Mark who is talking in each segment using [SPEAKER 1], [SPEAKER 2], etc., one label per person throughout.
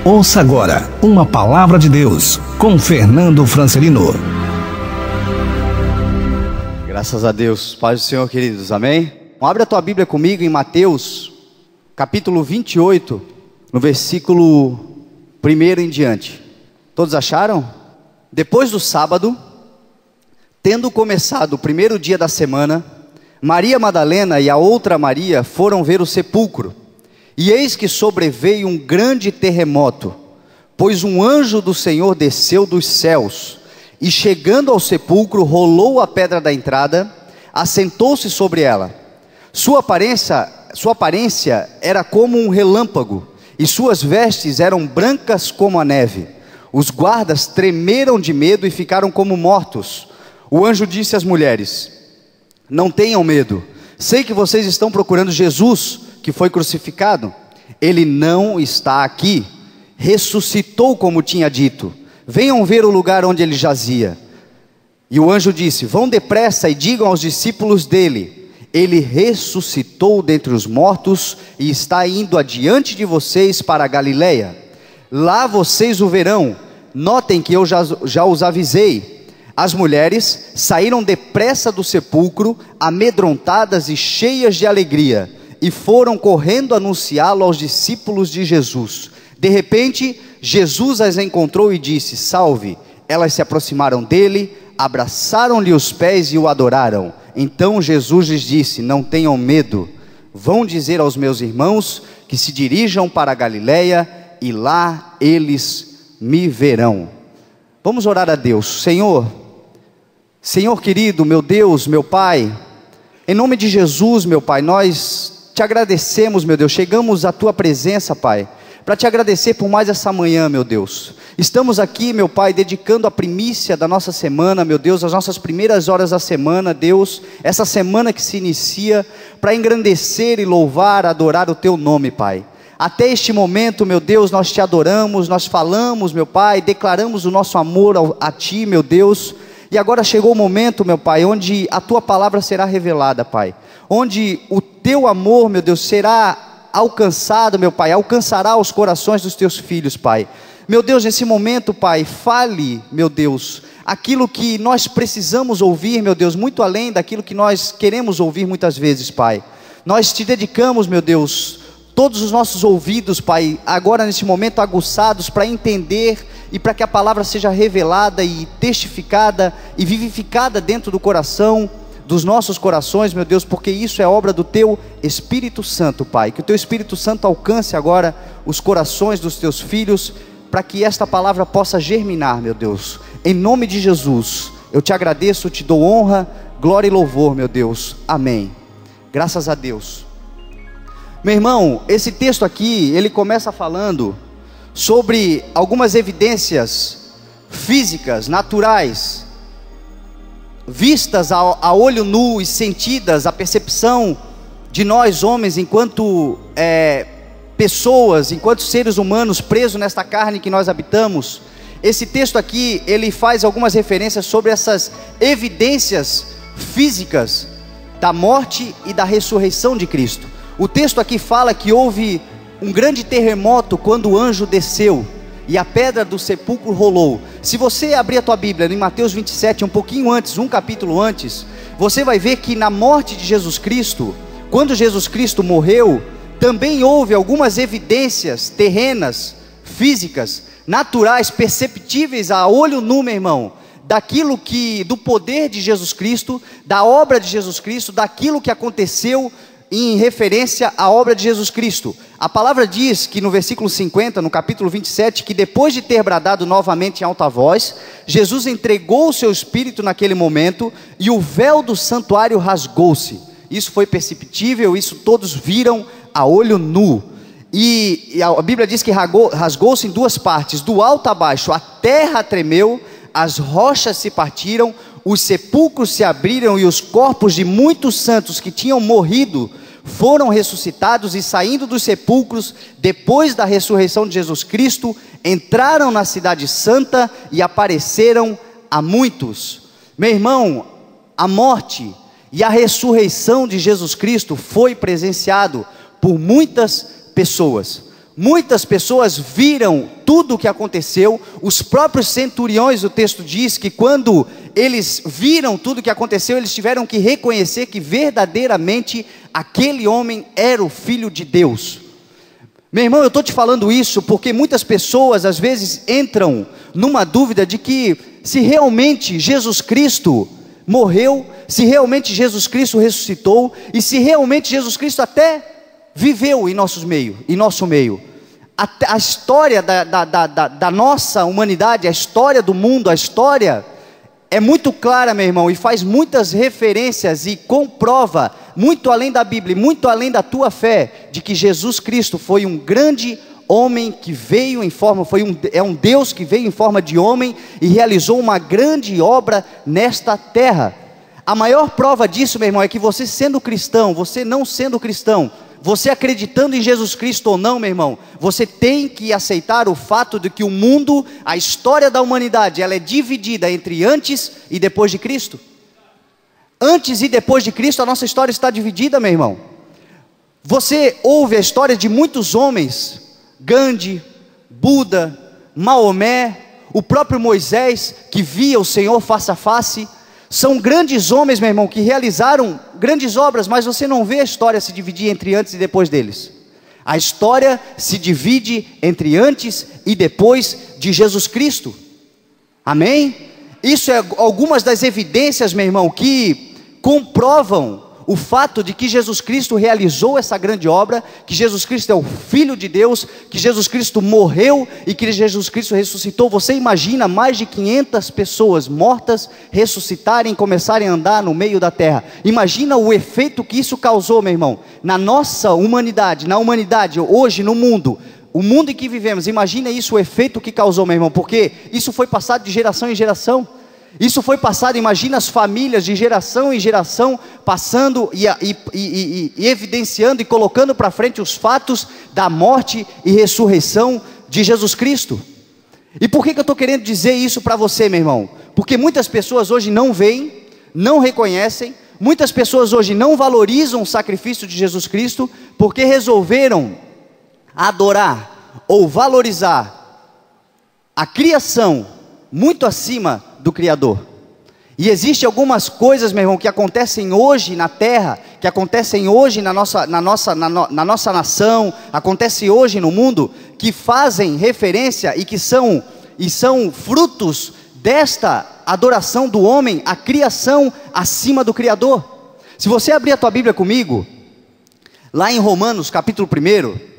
[SPEAKER 1] Ouça agora uma palavra de Deus com Fernando Francelino.
[SPEAKER 2] Graças a Deus, paz do Senhor, queridos, amém? Abre a tua Bíblia comigo em Mateus, capítulo 28, no versículo 1 em diante. Todos acharam? Depois do sábado, tendo começado o primeiro dia da semana, Maria Madalena e a outra Maria foram ver o sepulcro. E eis que sobreveio um grande terremoto, pois um anjo do Senhor desceu dos céus, e chegando ao sepulcro, rolou a pedra da entrada, assentou-se sobre ela. Sua aparência era como um relâmpago, e suas vestes eram brancas como a neve. Os guardas tremeram de medo e ficaram como mortos. O anjo disse às mulheres: não tenham medo, sei que vocês estão procurando Jesus, que foi crucificado. Ele não está aqui, ressuscitou como tinha dito. Venham ver o lugar onde ele jazia. E o anjo disse: vão depressa e digam aos discípulos dele: ele ressuscitou dentre os mortos e está indo adiante de vocês para a Galileia. Lá vocês o verão. Notem que eu já os avisei. As mulheres saíram depressa do sepulcro, amedrontadas e cheias de alegria, e foram correndo anunciá-lo aos discípulos de Jesus. De repente, Jesus as encontrou e disse: salve! Elas se aproximaram dele, abraçaram-lhe os pés e o adoraram. Então Jesus lhes disse: não tenham medo, vão dizer aos meus irmãos que se dirijam para a Galileia, e lá eles me verão. Vamos orar a Deus. Senhor querido, meu Deus, meu Pai, em nome de Jesus, meu Pai, nós te agradecemos, meu Deus, chegamos à tua presença, Pai, para te agradecer por mais essa manhã, meu Deus. Estamos aqui, meu Pai, dedicando a primícia da nossa semana, meu Deus, as nossas primeiras horas da semana, Deus, essa semana que se inicia, para engrandecer e louvar, adorar o teu nome, Pai. Até este momento, meu Deus, nós te adoramos, nós falamos, meu Pai, declaramos o nosso amor a ti, meu Deus. E agora chegou o momento, meu Pai, onde a tua palavra será revelada, Pai, onde o teu amor, meu Deus, será alcançado, meu Pai, alcançará os corações dos teus filhos, Pai. Meu Deus, nesse momento, Pai, fale, meu Deus, aquilo que nós precisamos ouvir, meu Deus, muito além daquilo que nós queremos ouvir muitas vezes, Pai. Nós te dedicamos, meu Deus, todos os nossos ouvidos, Pai, agora nesse momento aguçados para entender e para que a palavra seja revelada e testificada e vivificada dentro do coração, dos nossos corações, meu Deus, porque isso é obra do teu Espírito Santo, Pai. Que o teu Espírito Santo alcance agora os corações dos teus filhos, para que esta palavra possa germinar, meu Deus. Em nome de Jesus, eu te agradeço, te dou honra, glória e louvor, meu Deus. Amém. Graças a Deus. Meu irmão, esse texto aqui, ele começa falando sobre algumas evidências físicas, naturais, vistas a olho nu e sentidas, a percepção de nós homens enquanto pessoas, enquanto seres humanos presos nesta carne que nós habitamos. Esse texto aqui, ele faz algumas referências sobre essas evidências físicas da morte e da ressurreição de Cristo. O texto aqui fala que houve um grande terremoto quando o anjo desceu e a pedra do sepulcro rolou. Se você abrir a tua Bíblia em Mateus 27, um pouquinho antes, um capítulo antes, você vai ver que na morte de Jesus Cristo, quando Jesus Cristo morreu, também houve algumas evidências terrenas, físicas, naturais, perceptíveis a olho nu, meu irmão, do poder de Jesus Cristo, da obra de Jesus Cristo, daquilo que aconteceu em referência à obra de Jesus Cristo. A palavra diz que no versículo 50, no capítulo 27, que depois de ter bradado novamente em alta voz, Jesus entregou o seu espírito naquele momento, e o véu do santuário rasgou-se. Isso foi perceptível, isso todos viram a olho nu. E a Bíblia diz que rasgou-se em duas partes, do alto a baixo. A terra tremeu, as rochas se partiram, os sepulcros se abriram, e os corpos de muitos santos que tinham morrido foram ressuscitados, e saindo dos sepulcros, depois da ressurreição de Jesus Cristo, entraram na cidade santa e apareceram a muitos. Meu irmão, a morte e a ressurreição de Jesus Cristo foi presenciado por muitas pessoas. Muitas pessoas viram tudo o que aconteceu. Os próprios centuriões, o texto diz que quando eles viram tudo o que aconteceu, eles tiveram que reconhecer que verdadeiramente aquele homem era o Filho de Deus. Meu irmão, eu estou te falando isso porque muitas pessoas às vezes entram numa dúvida de que se realmente Jesus Cristo morreu, se realmente Jesus Cristo ressuscitou, e se realmente Jesus Cristo até viveu em nosso meio. A história da nossa humanidade, a história do mundo, a história é muito clara, meu irmão, e faz muitas referências e comprova, muito além da Bíblia, muito além da tua fé, de que Jesus Cristo foi um grande homem que veio em forma, é um Deus que veio em forma de homem e realizou uma grande obra nesta terra. A maior prova disso, meu irmão, é que você sendo cristão, você não sendo cristão, você acreditando em Jesus Cristo ou não, meu irmão, você tem que aceitar o fato de que o mundo, a história da humanidade, ela é dividida entre antes e depois de Cristo. Antes e depois de Cristo, a nossa história está dividida, meu irmão. Você ouve a história de muitos homens, Gandhi, Buda, Maomé, o próprio Moisés, que via o Senhor face a face. São grandes homens, meu irmão, que realizaram grandes obras, mas você não vê a história se dividir entre antes e depois deles. A história se divide entre antes e depois de Jesus Cristo. Amém? Isso é algumas das evidências, meu irmão, que comprovam o fato de que Jesus Cristo realizou essa grande obra, que Jesus Cristo é o Filho de Deus, que Jesus Cristo morreu e que Jesus Cristo ressuscitou. Você imagina mais de 500 pessoas mortas ressuscitarem e começarem a andar no meio da terra? Imagina o efeito que isso causou, meu irmão, na nossa humanidade, na humanidade hoje, no mundo. O mundo em que vivemos, imagina isso, o efeito que causou, meu irmão, porque isso foi passado de geração em geração. Isso foi passado, imagina as famílias de geração em geração, passando e evidenciando e colocando para frente os fatos da morte e ressurreição de Jesus Cristo. E por que eu estou querendo dizer isso para você, meu irmão? Porque muitas pessoas hoje não veem, não reconhecem, muitas pessoas hoje não valorizam o sacrifício de Jesus Cristo, porque resolveram adorar ou valorizar a criação muito acima do Criador. E existem algumas coisas, meu irmão, que acontecem hoje na terra, que acontecem hoje na nossa nação, acontece hoje no mundo, que fazem referência e que são frutos desta adoração do homem, a criação acima do Criador. Se você abrir a tua Bíblia comigo, lá em Romanos capítulo 1,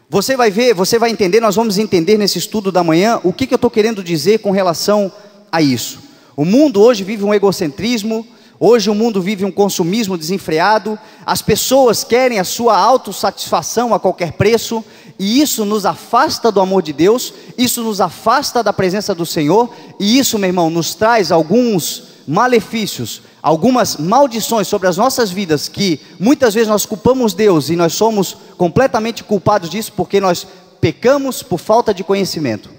[SPEAKER 2] você vai ver, você vai entender, nós vamos entender nesse estudo da manhã, o que eu estou querendo dizer com relação a isso. O mundo hoje vive um egocentrismo, hoje o mundo vive um consumismo desenfreado, as pessoas querem a sua autossatisfação a qualquer preço, e isso nos afasta do amor de Deus, isso nos afasta da presença do Senhor, e isso, meu irmão, nos traz alguns malefícios, algumas maldições sobre as nossas vidas, que muitas vezes nós culpamos Deus, e nós somos completamente culpados disso, porque nós pecamos por falta de conhecimento.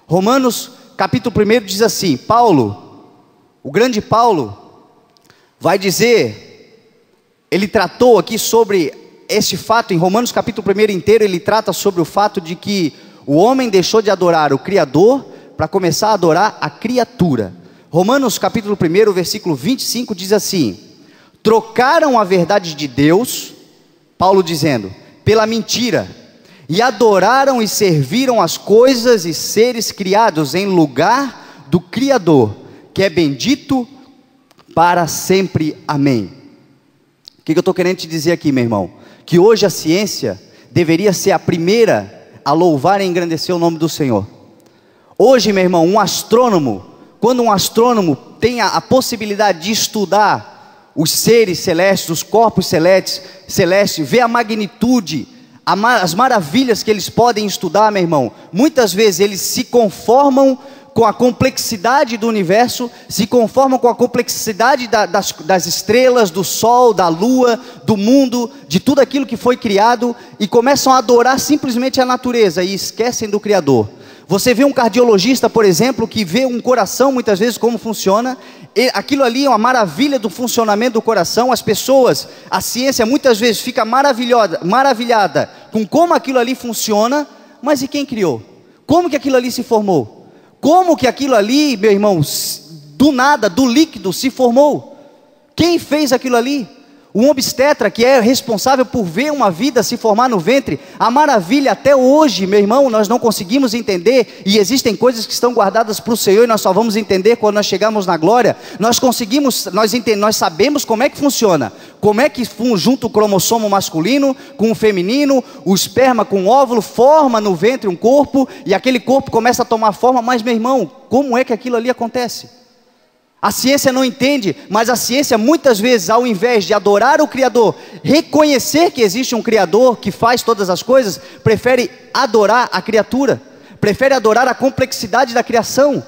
[SPEAKER 2] Romanos capítulo 1 diz assim, Paulo, o grande Paulo, vai dizer, ele tratou aqui sobre esse fato, em Romanos capítulo 1 inteiro, ele trata sobre o fato de que o homem deixou de adorar o Criador, para começar a adorar a criatura. Romanos capítulo 1, versículo 25 diz assim, trocaram a verdade de Deus, Paulo dizendo, pela mentira, e adoraram e serviram as coisas e seres criados em lugar do Criador, que é bendito para sempre, amém. O que eu estou querendo te dizer aqui, meu irmão? Que hoje a ciência deveria ser a primeira a louvar e engrandecer o nome do Senhor. Hoje, meu irmão, um astrônomo, quando um astrônomo tem a possibilidade de estudar os seres celestes, os corpos celestes, ver a magnitude, as maravilhas que eles podem estudar, meu irmão, muitas vezes eles se conformam com a complexidade do universo, se conformam com a complexidade das estrelas, do sol, da lua, do mundo, de tudo aquilo que foi criado, e começam a adorar simplesmente a natureza, e esquecem do Criador. Você vê um cardiologista, por exemplo, que vê um coração muitas vezes como funciona, aquilo ali é uma maravilha do funcionamento do coração, as pessoas, a ciência muitas vezes fica maravilhada com como aquilo ali funciona, mas e quem criou? Como que aquilo ali se formou? Como que aquilo ali, meu irmão, do nada, do líquido se formou? Quem fez aquilo ali? Um obstetra que é responsável por ver uma vida se formar no ventre. A maravilha, até hoje, meu irmão, nós não conseguimos entender, e existem coisas que estão guardadas para o Senhor, e nós só vamos entender quando nós chegarmos na glória. Nós sabemos como é que funciona, como é que junto o cromossomo masculino com o feminino, o esperma com o óvulo, forma no ventre um corpo, e aquele corpo começa a tomar forma. Mas, meu irmão, como é que aquilo ali acontece? A ciência não entende, mas a ciência muitas vezes, ao invés de adorar o Criador, reconhecer que existe um Criador que faz todas as coisas, prefere adorar a criatura, prefere adorar a complexidade da criação.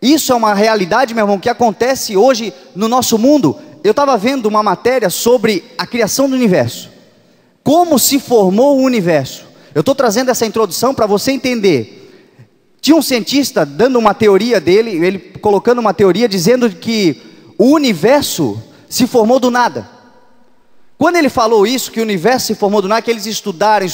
[SPEAKER 2] Isso é uma realidade, meu irmão, que acontece hoje no nosso mundo. Eu estava vendo uma matéria sobre a criação do universo, como se formou o universo. Eu estou trazendo essa introdução para você entender. Tinha um cientista dando uma teoria dele, ele colocando uma teoria dizendo que o universo se formou do nada. Quando ele falou isso, que o universo se formou do nada, que eles estudaram,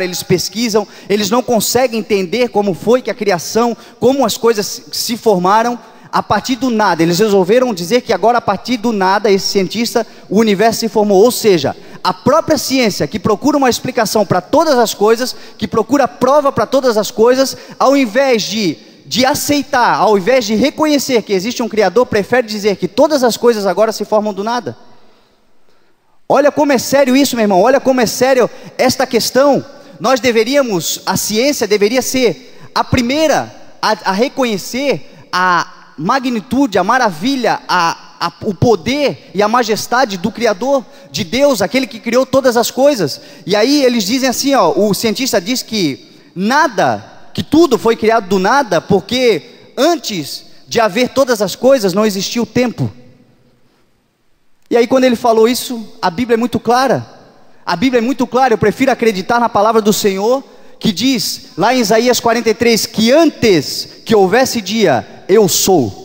[SPEAKER 2] eles pesquisam, eles não conseguem entender como foi que a criação, como as coisas se formaram a partir do nada. Eles resolveram dizer que agora, a partir do nada, esse cientista, o universo se formou. Ou seja, a própria ciência, que procura uma explicação para todas as coisas, que procura prova para todas as coisas, ao invés de aceitar, ao invés de reconhecer que existe um Criador, prefere dizer que todas as coisas agora se formam do nada. Olha como é sério isso, meu irmão, olha como é sério esta questão. A ciência deveria ser a primeira a reconhecer a magnitude, a maravilha, o poder e a majestade do Criador, de Deus, aquele que criou todas as coisas. E aí eles dizem assim, o cientista diz que tudo foi criado do nada, porque antes de haver todas as coisas não existia o tempo. E aí quando ele falou isso, a Bíblia é muito clara. Eu prefiro acreditar na palavra do Senhor, que diz lá em Isaías 43, que antes que houvesse dia, eu sou.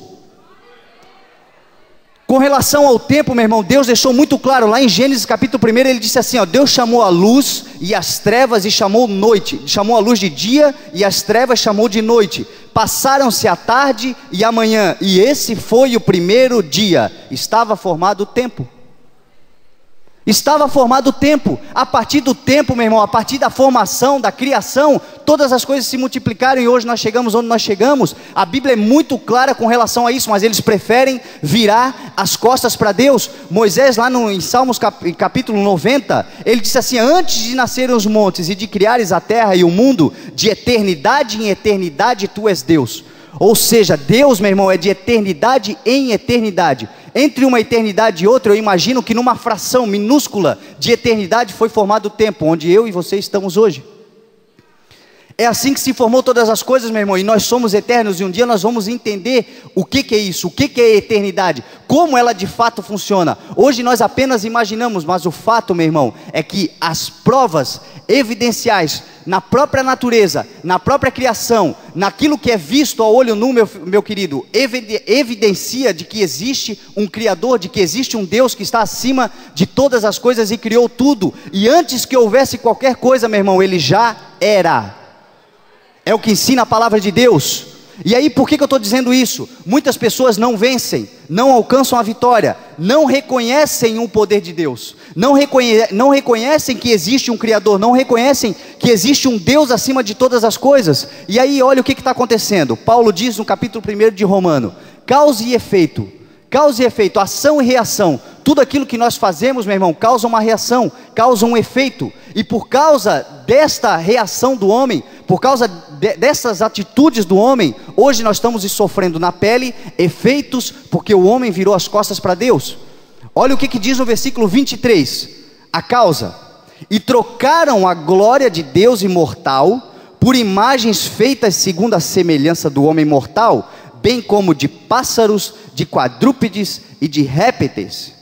[SPEAKER 2] Com relação ao tempo, meu irmão, Deus deixou muito claro, lá em Gênesis capítulo 1, ele disse assim, Deus chamou a luz e as trevas e chamou noite, chamou a luz de dia e as trevas chamou de noite, passaram-se a tarde e a manhã, e esse foi o primeiro dia. Estava formado o tempo. Estava formado o tempo. A partir do tempo, meu irmão, a partir da formação, da criação, todas as coisas se multiplicaram e hoje nós chegamos onde nós chegamos. A Bíblia é muito clara com relação a isso, mas eles preferem virar as costas para Deus. Moisés, lá em Salmos capítulo 90, ele disse assim, antes de nascerem os montes e de criares a terra e o mundo, de eternidade em eternidade tu és Deus. Ou seja, Deus, meu irmão, é de eternidade em eternidade. Entre uma eternidade e outra, eu imagino que numa fração minúscula de eternidade foi formado o tempo, onde eu e você estamos hoje. É assim que se formou todas as coisas, meu irmão, e nós somos eternos, e um dia nós vamos entender o que é isso, o que é eternidade, como ela de fato funciona. Hoje nós apenas imaginamos, mas o fato, meu irmão, é que as provas evidenciais na própria natureza, na própria criação, naquilo que é visto a olho nu, meu querido, evidencia de que existe um Criador, de que existe um Deus que está acima de todas as coisas e criou tudo, e antes que houvesse qualquer coisa, meu irmão, Ele já era. É o que ensina a palavra de Deus. E aí, por que eu estou dizendo isso? Muitas pessoas não vencem, não alcançam a vitória, não reconhecem o poder de Deus, não reconhecem que existe um Criador, não reconhecem que existe um Deus acima de todas as coisas. E aí, olha o que está acontecendo. Paulo diz no capítulo 1 de Romano, causa e efeito, ação e reação. Tudo aquilo que nós fazemos, meu irmão, causa uma reação, causa um efeito. E por causa desta reação do homem, por causa dessas atitudes do homem, hoje nós estamos sofrendo na pele efeitos, porque o homem virou as costas para Deus. Olha o que diz no versículo 23, a causa: e trocaram a glória de Deus imortal por imagens feitas segundo a semelhança do homem mortal, bem como de pássaros, de quadrúpedes e de répteis.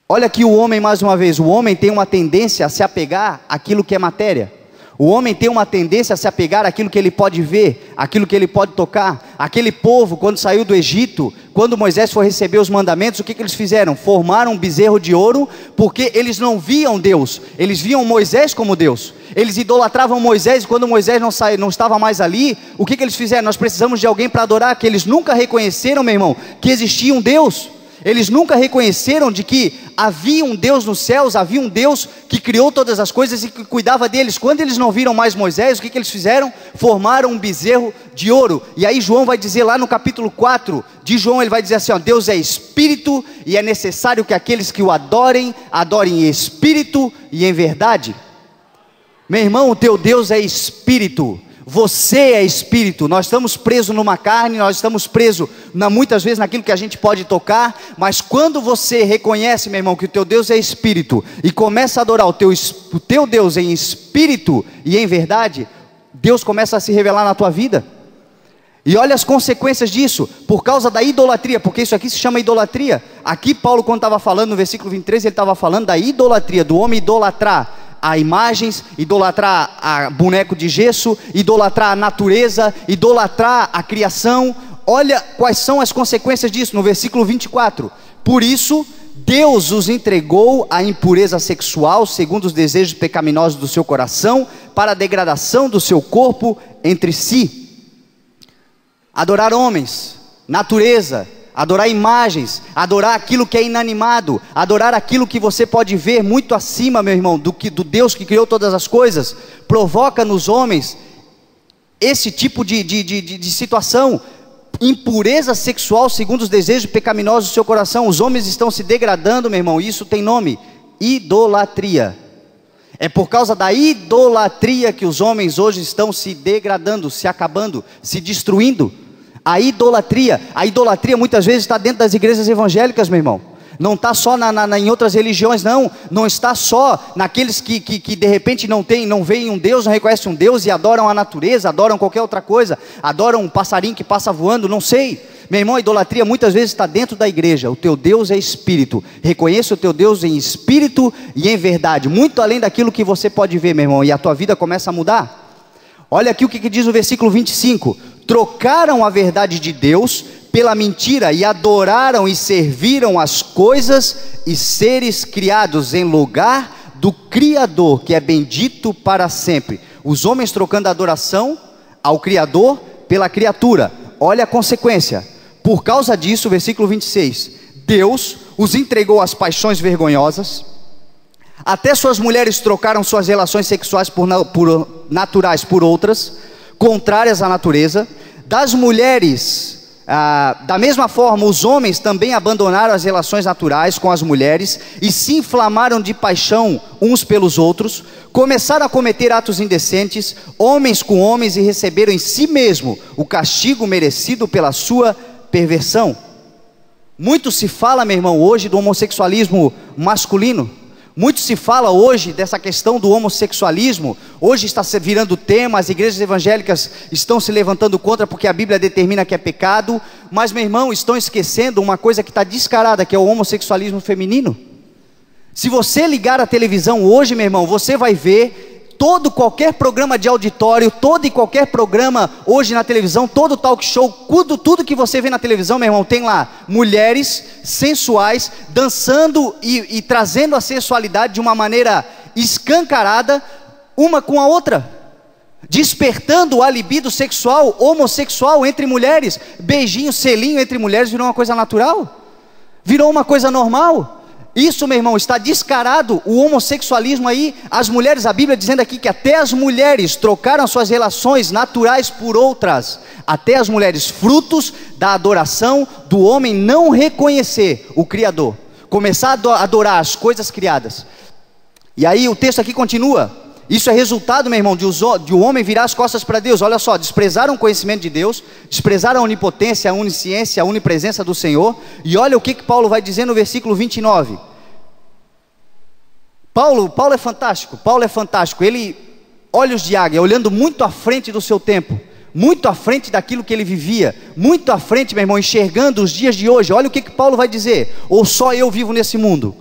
[SPEAKER 2] Olha aqui o homem mais uma vez. O homem tem uma tendência a se apegar àquilo que é matéria. O homem tem uma tendência a se apegar àquilo que ele pode ver, àquilo que ele pode tocar. Aquele povo, quando saiu do Egito, quando Moisés foi receber os mandamentos, o que eles fizeram? Formaram um bezerro de ouro, porque eles não viam Deus, eles viam Moisés como Deus. Eles idolatravam Moisés, e quando Moisés não estava mais ali, o que eles fizeram? Nós precisamos de alguém para adorar, que eles nunca reconheceram, meu irmão, que existia um Deus. Eles nunca reconheceram de que havia um Deus nos céus, havia um Deus que criou todas as coisas e que cuidava deles. Quando eles não viram mais Moisés, o que eles fizeram? Formaram um bezerro de ouro. E aí João vai dizer lá no capítulo 4 de João, ele vai dizer assim, ó, Deus é espírito e é necessário que aqueles que o adorem, adorem em espírito e em verdade. Meu irmão, o teu Deus é espírito. Você é espírito. Nós estamos presos numa carne, nós estamos presos muitas vezes naquilo que a gente pode tocar, mas quando você reconhece, meu irmão, que o teu Deus é espírito e começa a adorar o teu Deus em espírito e em verdade, Deus começa a se revelar na tua vida. E olha as consequências disso, por causa da idolatria, porque isso aqui se chama idolatria. Aqui Paulo, quando estava falando no versículo 23, ele estava falando da idolatria, do homem idolatrar a imagens, idolatrar a boneco de gesso, idolatrar a natureza, idolatrar a criação. Olha quais são as consequências disso, no versículo 24. Por isso, Deus os entregou à impureza sexual, segundo os desejos pecaminosos do seu coração, para a degradação do seu corpo entre si. Adorar homens, natureza, adorar imagens, adorar aquilo que é inanimado, adorar aquilo que você pode ver muito acima, meu irmão, do Deus que criou todas as coisas, provoca nos homens esse tipo de situação, impureza sexual segundo os desejos pecaminosos do seu coração. Os homens estão se degradando, meu irmão, isso tem nome, idolatria. É por causa da idolatria que os homens hoje estão se degradando, se acabando, se destruindo. A idolatria muitas vezes está dentro das igrejas evangélicas, meu irmão. Não está só em outras religiões, não está só naqueles que de repente não veem um Deus, não reconhecem um Deus e adoram a natureza, adoram qualquer outra coisa, adoram um passarinho que passa voando, não sei. Meu irmão, a idolatria muitas vezes está dentro da igreja. O teu Deus é espírito, reconheça o teu Deus em espírito e em verdade, muito além daquilo que você pode ver, meu irmão, e a tua vida começa a mudar. Olha aqui o que diz o versículo 25, trocaram a verdade de Deus pela mentira e adoraram e serviram as coisas e seres criados em lugar do Criador, que é bendito para sempre. Os homens trocando a adoração ao Criador pela criatura. Olha a consequência, por causa disso, versículo 26, Deus os entregou às paixões vergonhosas, até suas mulheres trocaram suas relações sexuais naturais por outras, contrárias à natureza. Das mulheres, da mesma forma, os homens também abandonaram as relações naturais com as mulheres e se inflamaram de paixão uns pelos outros, começaram a cometer atos indecentes, homens com homens, e receberam em si mesmo o castigo merecido pela sua perversão. Muito se fala, meu irmão, hoje do homossexualismo masculino. Muito se fala hoje dessa questão do homossexualismo, hoje está se virando tema, as igrejas evangélicas estão se levantando contra, porque a Bíblia determina que é pecado, mas, meu irmão, estão esquecendo uma coisa que está descarada, que é o homossexualismo feminino. Se você ligar a televisão hoje, meu irmão, você vai ver qualquer programa de auditório, todo e qualquer programa hoje na televisão, todo talk show, tudo que você vê na televisão, meu irmão, tem lá mulheres sensuais, dançando e trazendo a sensualidade de uma maneira escancarada, uma com a outra, despertando a libido sexual, homossexual entre mulheres, beijinho, selinho entre mulheres, virou uma coisa natural, virou uma coisa normal. Isso, meu irmão, está descarado, o homossexualismo aí. As mulheres, a Bíblia dizendo aqui que até as mulheres trocaram suas relações naturais por outras, até as mulheres, frutos da adoração do homem não reconhecer o Criador, começar a adorar as coisas criadas. E aí o texto aqui continua, isso é resultado, meu irmão, de o homem virar as costas para Deus. Olha só, desprezaram o conhecimento de Deus, desprezaram a onipotência, a onisciência, a onipresença do Senhor. E olha o que Paulo vai dizer no versículo 29. Paulo é fantástico, ele, olhos de águia, olhando muito à frente do seu tempo, muito à frente daquilo que ele vivia, muito à frente, meu irmão, enxergando os dias de hoje. Olha o que Paulo vai dizer, ou só eu vivo nesse mundo.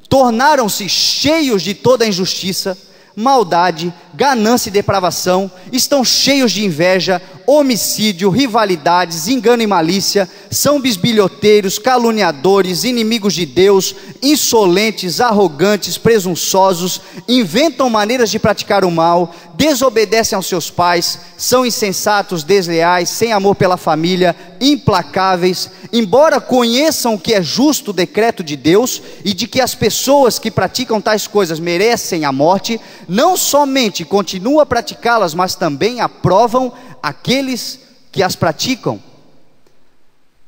[SPEAKER 2] Tornaram-se cheios de toda a injustiça, maldade, ganância e depravação, estão cheios de inveja, homicídio, rivalidades, engano e malícia, são bisbilhoteiros, caluniadores, inimigos de Deus, insolentes, arrogantes, presunçosos, inventam maneiras de praticar o mal, desobedecem aos seus pais, são insensatos, desleais, sem amor pela família, implacáveis, embora conheçam o que é justo o decreto de Deus e de que as pessoas que praticam tais coisas merecem a morte, não somente continuam a praticá-las, mas também aprovam aqueles que as praticam.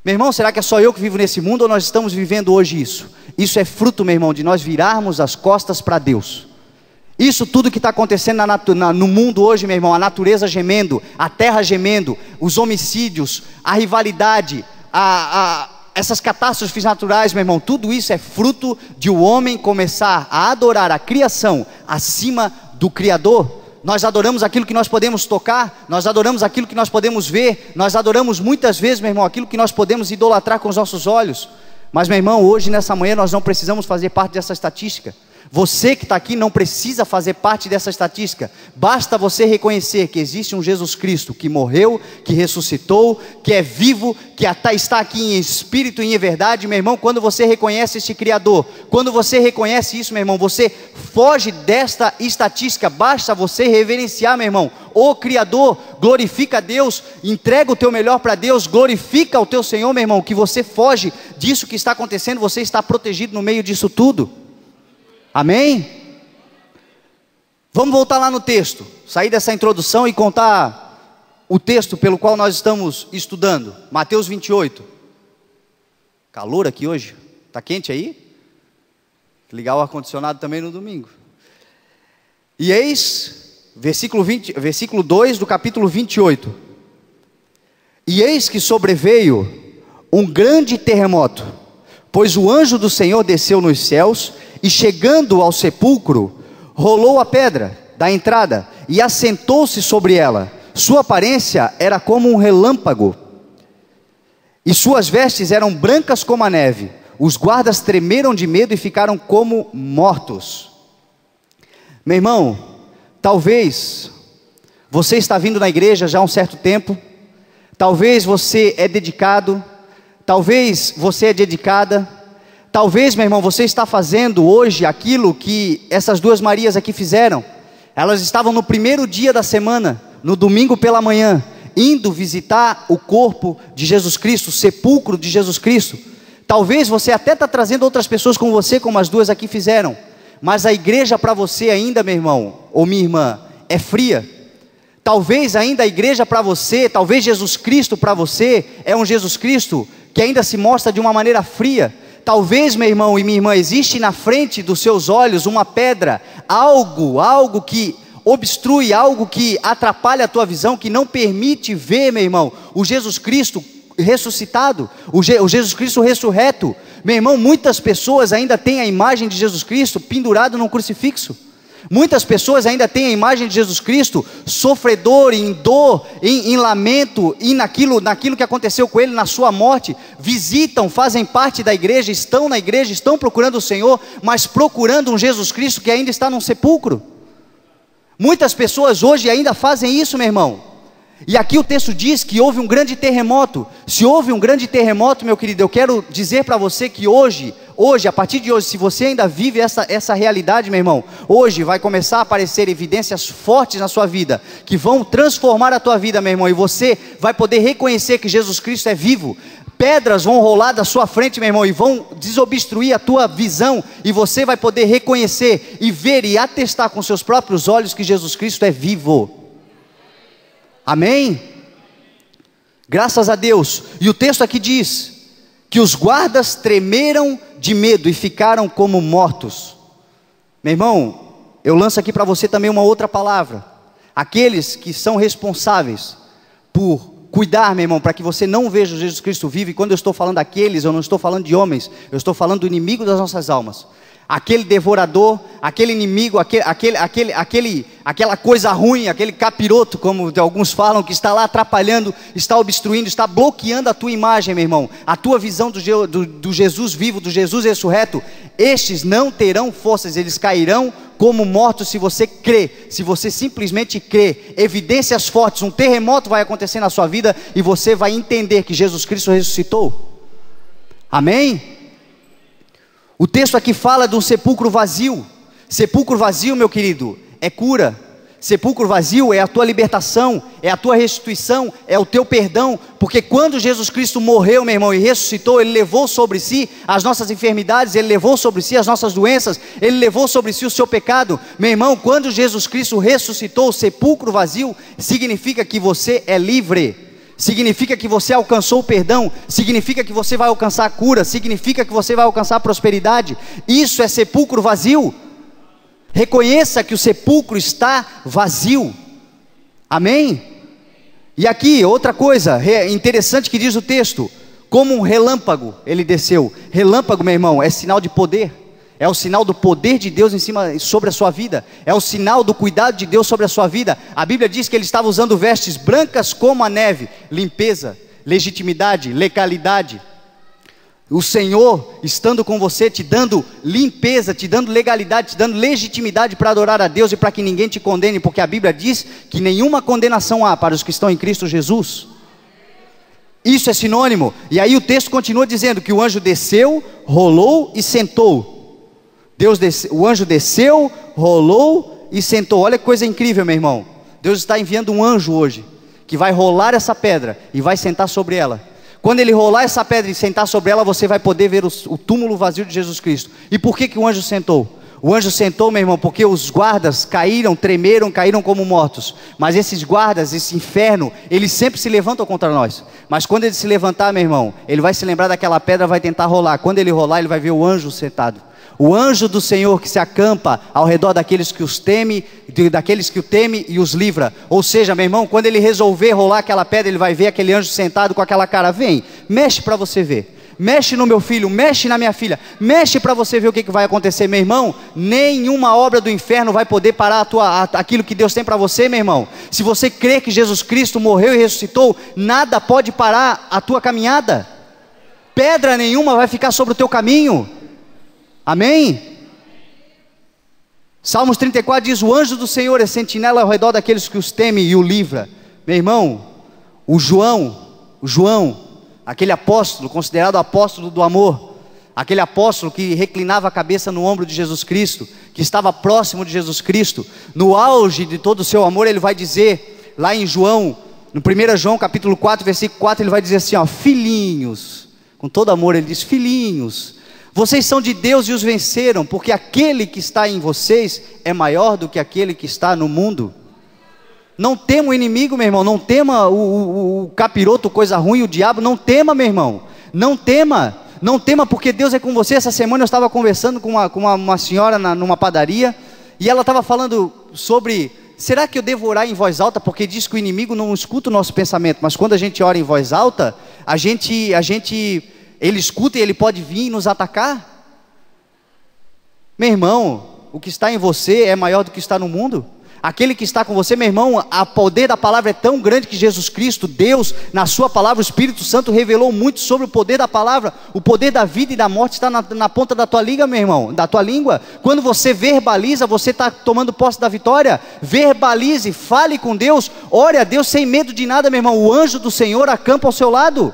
[SPEAKER 2] Meu irmão, será que é só eu que vivo nesse mundo ou nós estamos vivendo hoje isso? Isso é fruto, meu irmão, de nós virarmos as costas para Deus. Isso tudo que está acontecendo no mundo hoje, meu irmão, a natureza gemendo, a terra gemendo, os homicídios, a rivalidade, essas catástrofes naturais, meu irmão, tudo isso é fruto de o homem começar a adorar a criação acima do Criador. Nós adoramos aquilo que nós podemos tocar, nós adoramos aquilo que nós podemos ver, nós adoramos muitas vezes, meu irmão, aquilo que nós podemos idolatrar com os nossos olhos. Mas, meu irmão, hoje, nessa manhã, nós não precisamos fazer parte dessa estatística. Você que está aqui não precisa fazer parte dessa estatística. Basta você reconhecer que existe um Jesus Cristo que morreu, que ressuscitou, que é vivo, que está aqui em espírito e em verdade. Meu irmão, quando você reconhece este Criador, quando você reconhece isso, meu irmão, você foge desta estatística. Basta você reverenciar, meu irmão, o Criador, glorifica a Deus, entrega o teu melhor para Deus, glorifica o teu Senhor, meu irmão, que você foge disso que está acontecendo, você está protegido no meio disso tudo. Amém? Vamos voltar lá no texto, sair dessa introdução e contar o texto pelo qual nós estamos estudando. Mateus 28. Calor aqui hoje, está quente aí? Ligar o ar-condicionado também no domingo. E eis, versículo 2 do capítulo 28. E eis que sobreveio um grande terremoto, pois o anjo do Senhor desceu nos céus, e chegando ao sepulcro, rolou a pedra da entrada, e assentou-se sobre ela. Sua aparência era como um relâmpago, e suas vestes eram brancas como a neve. Os guardas tremeram de medo e ficaram como mortos. Meu irmão, talvez você está vindo na igreja já há um certo tempo, talvez você é dedicado, talvez você é dedicada, talvez, meu irmão, você está fazendo hoje aquilo que essas duas Marias aqui fizeram. Elas estavam no primeiro dia da semana, no domingo pela manhã, indo visitar o corpo de Jesus Cristo, o sepulcro de Jesus Cristo. Talvez você até está trazendo outras pessoas com você, como as duas aqui fizeram, mas a igreja para você ainda, meu irmão, ou minha irmã, é fria. Talvez ainda a igreja para você, talvez Jesus Cristo para você, é um Jesus Cristo que ainda se mostra de uma maneira fria. Talvez, meu irmão e minha irmã, existe na frente dos seus olhos uma pedra, algo que obstrui, algo que atrapalha a tua visão, que não permite ver, meu irmão, o Jesus Cristo ressuscitado, o Jesus Cristo ressurreto. Meu irmão, muitas pessoas ainda têm a imagem de Jesus Cristo pendurado num crucifixo. Muitas pessoas ainda têm a imagem de Jesus Cristo sofredor, em dor, em lamento, e naquilo que aconteceu com Ele na sua morte. Visitam, fazem parte da igreja, estão na igreja, estão procurando o Senhor, mas procurando um Jesus Cristo que ainda está num sepulcro. Muitas pessoas hoje ainda fazem isso, meu irmão. E aqui o texto diz que houve um grande terremoto. Se houve um grande terremoto, meu querido, eu quero dizer para você que hoje, a partir de hoje, se você ainda vive essa realidade, meu irmão, hoje vai começar a aparecer evidências fortes na sua vida, que vão transformar a tua vida, meu irmão, e você vai poder reconhecer que Jesus Cristo é vivo. Pedras vão rolar da sua frente, meu irmão, e vão desobstruir a tua visão, e você vai poder reconhecer e ver e atestar com seus próprios olhos que Jesus Cristo é vivo. Amém? Graças a Deus. E o texto aqui diz que os guardas tremeram de medo e ficaram como mortos. Meu irmão, eu lanço aqui para você também uma outra palavra. Aqueles que são responsáveis por cuidar, meu irmão, para que você não veja Jesus Cristo vivo. E quando eu estou falando daqueles, eu não estou falando de homens, eu estou falando do inimigo das nossas almas. Aquele devorador, aquele inimigo, aquela coisa ruim, aquele capiroto, como alguns falam, que está lá atrapalhando, está obstruindo, está bloqueando a tua imagem, meu irmão, a tua visão do Jesus vivo, do Jesus ressurreto. Estes não terão forças, eles cairão como mortos se você crê, se você simplesmente crê. Evidências fortes, um terremoto vai acontecer na sua vida e você vai entender que Jesus Cristo ressuscitou. Amém? O texto aqui fala de um sepulcro vazio. Sepulcro vazio, meu querido, é cura. Sepulcro vazio é a tua libertação, é a tua restituição, é o teu perdão, porque quando Jesus Cristo morreu, meu irmão, e ressuscitou, Ele levou sobre si as nossas enfermidades, Ele levou sobre si as nossas doenças, Ele levou sobre si o seu pecado. Meu irmão, quando Jesus Cristo ressuscitou, o sepulcro vazio significa que você é livre, significa que você alcançou o perdão, significa que você vai alcançar a cura, significa que você vai alcançar a prosperidade. Isso é sepulcro vazio. Reconheça que o sepulcro está vazio. Amém? E aqui, outra coisa interessante que diz o texto: como um relâmpago ele desceu. Relâmpago, meu irmão, é sinal de poder. É o sinal do poder de Deus sobre a sua vida. É o sinal do cuidado de Deus sobre a sua vida. A Bíblia diz que ele estava usando vestes brancas como a neve. Limpeza, legitimidade, legalidade. O Senhor estando com você, te dando limpeza, te dando legalidade, te dando legitimidade para adorar a Deus e para que ninguém te condene, porque a Bíblia diz que nenhuma condenação há para os que estão em Cristo Jesus. Isso é sinônimo. E aí o texto continua dizendo que o anjo desceu, rolou e sentou. O anjo desceu, rolou e sentou. Olha que coisa incrível, meu irmão. Deus está enviando um anjo hoje, que vai rolar essa pedra e vai sentar sobre ela. Quando ele rolar essa pedra e sentar sobre ela, você vai poder ver o túmulo vazio de Jesus Cristo. E por que o anjo sentou? O anjo sentou, meu irmão, porque os guardas caíram, tremeram, caíram como mortos. Mas esses guardas, esse inferno, eles sempre se levantam contra nós. Mas quando ele se levantar, meu irmão, ele vai se lembrar daquela pedra, vai tentar rolar. Quando ele rolar, ele vai ver o anjo sentado. O anjo do Senhor que se acampa ao redor daqueles que o temem e os livra. Ou seja, meu irmão, quando ele resolver rolar aquela pedra, ele vai ver aquele anjo sentado com aquela cara. Vem, mexe para você ver. Mexe no meu filho, mexe na minha filha. Mexe para você ver o que vai acontecer, meu irmão. Nenhuma obra do inferno vai poder parar aquilo que Deus tem para você, meu irmão. Se você crê que Jesus Cristo morreu e ressuscitou, nada pode parar a tua caminhada. Pedra nenhuma vai ficar sobre o teu caminho. Amém? Salmos 34 diz: o anjo do Senhor é sentinela ao redor daqueles que os temem e o livra. Meu irmão, o João, aquele apóstolo, considerado apóstolo do amor, aquele apóstolo que reclinava a cabeça no ombro de Jesus Cristo, que estava próximo de Jesus Cristo, no auge de todo o seu amor, ele vai dizer, lá em João, no 1 João capítulo 4, versículo 4, ele vai dizer assim, ó, filhinhos, com todo amor ele diz, filhinhos, vocês são de Deus e os venceram, porque aquele que está em vocês é maior do que aquele que está no mundo. Não tema o inimigo, meu irmão, não tema o capiroto, coisa ruim, o diabo, não tema, meu irmão, não tema porque Deus é com você. Essa semana eu estava conversando com uma senhora numa padaria, e ela estava falando sobre, será que eu devo orar em voz alta, porque diz que o inimigo não escuta o nosso pensamento, mas quando a gente ora em voz alta, ele escuta e ele pode vir nos atacar. Meu irmão, o que está em você é maior do que está no mundo. Aquele que está com você, meu irmão, o poder da palavra é tão grande que Jesus Cristo, Deus, na sua palavra, o Espírito Santo revelou muito sobre o poder da palavra. O poder da vida e da morte está na ponta da tua língua, meu irmão, da tua língua. Quando você verbaliza, você está tomando posse da vitória. Verbalize, fale com Deus, ore a Deus sem medo de nada, meu irmão. O anjo do Senhor acampa ao seu lado.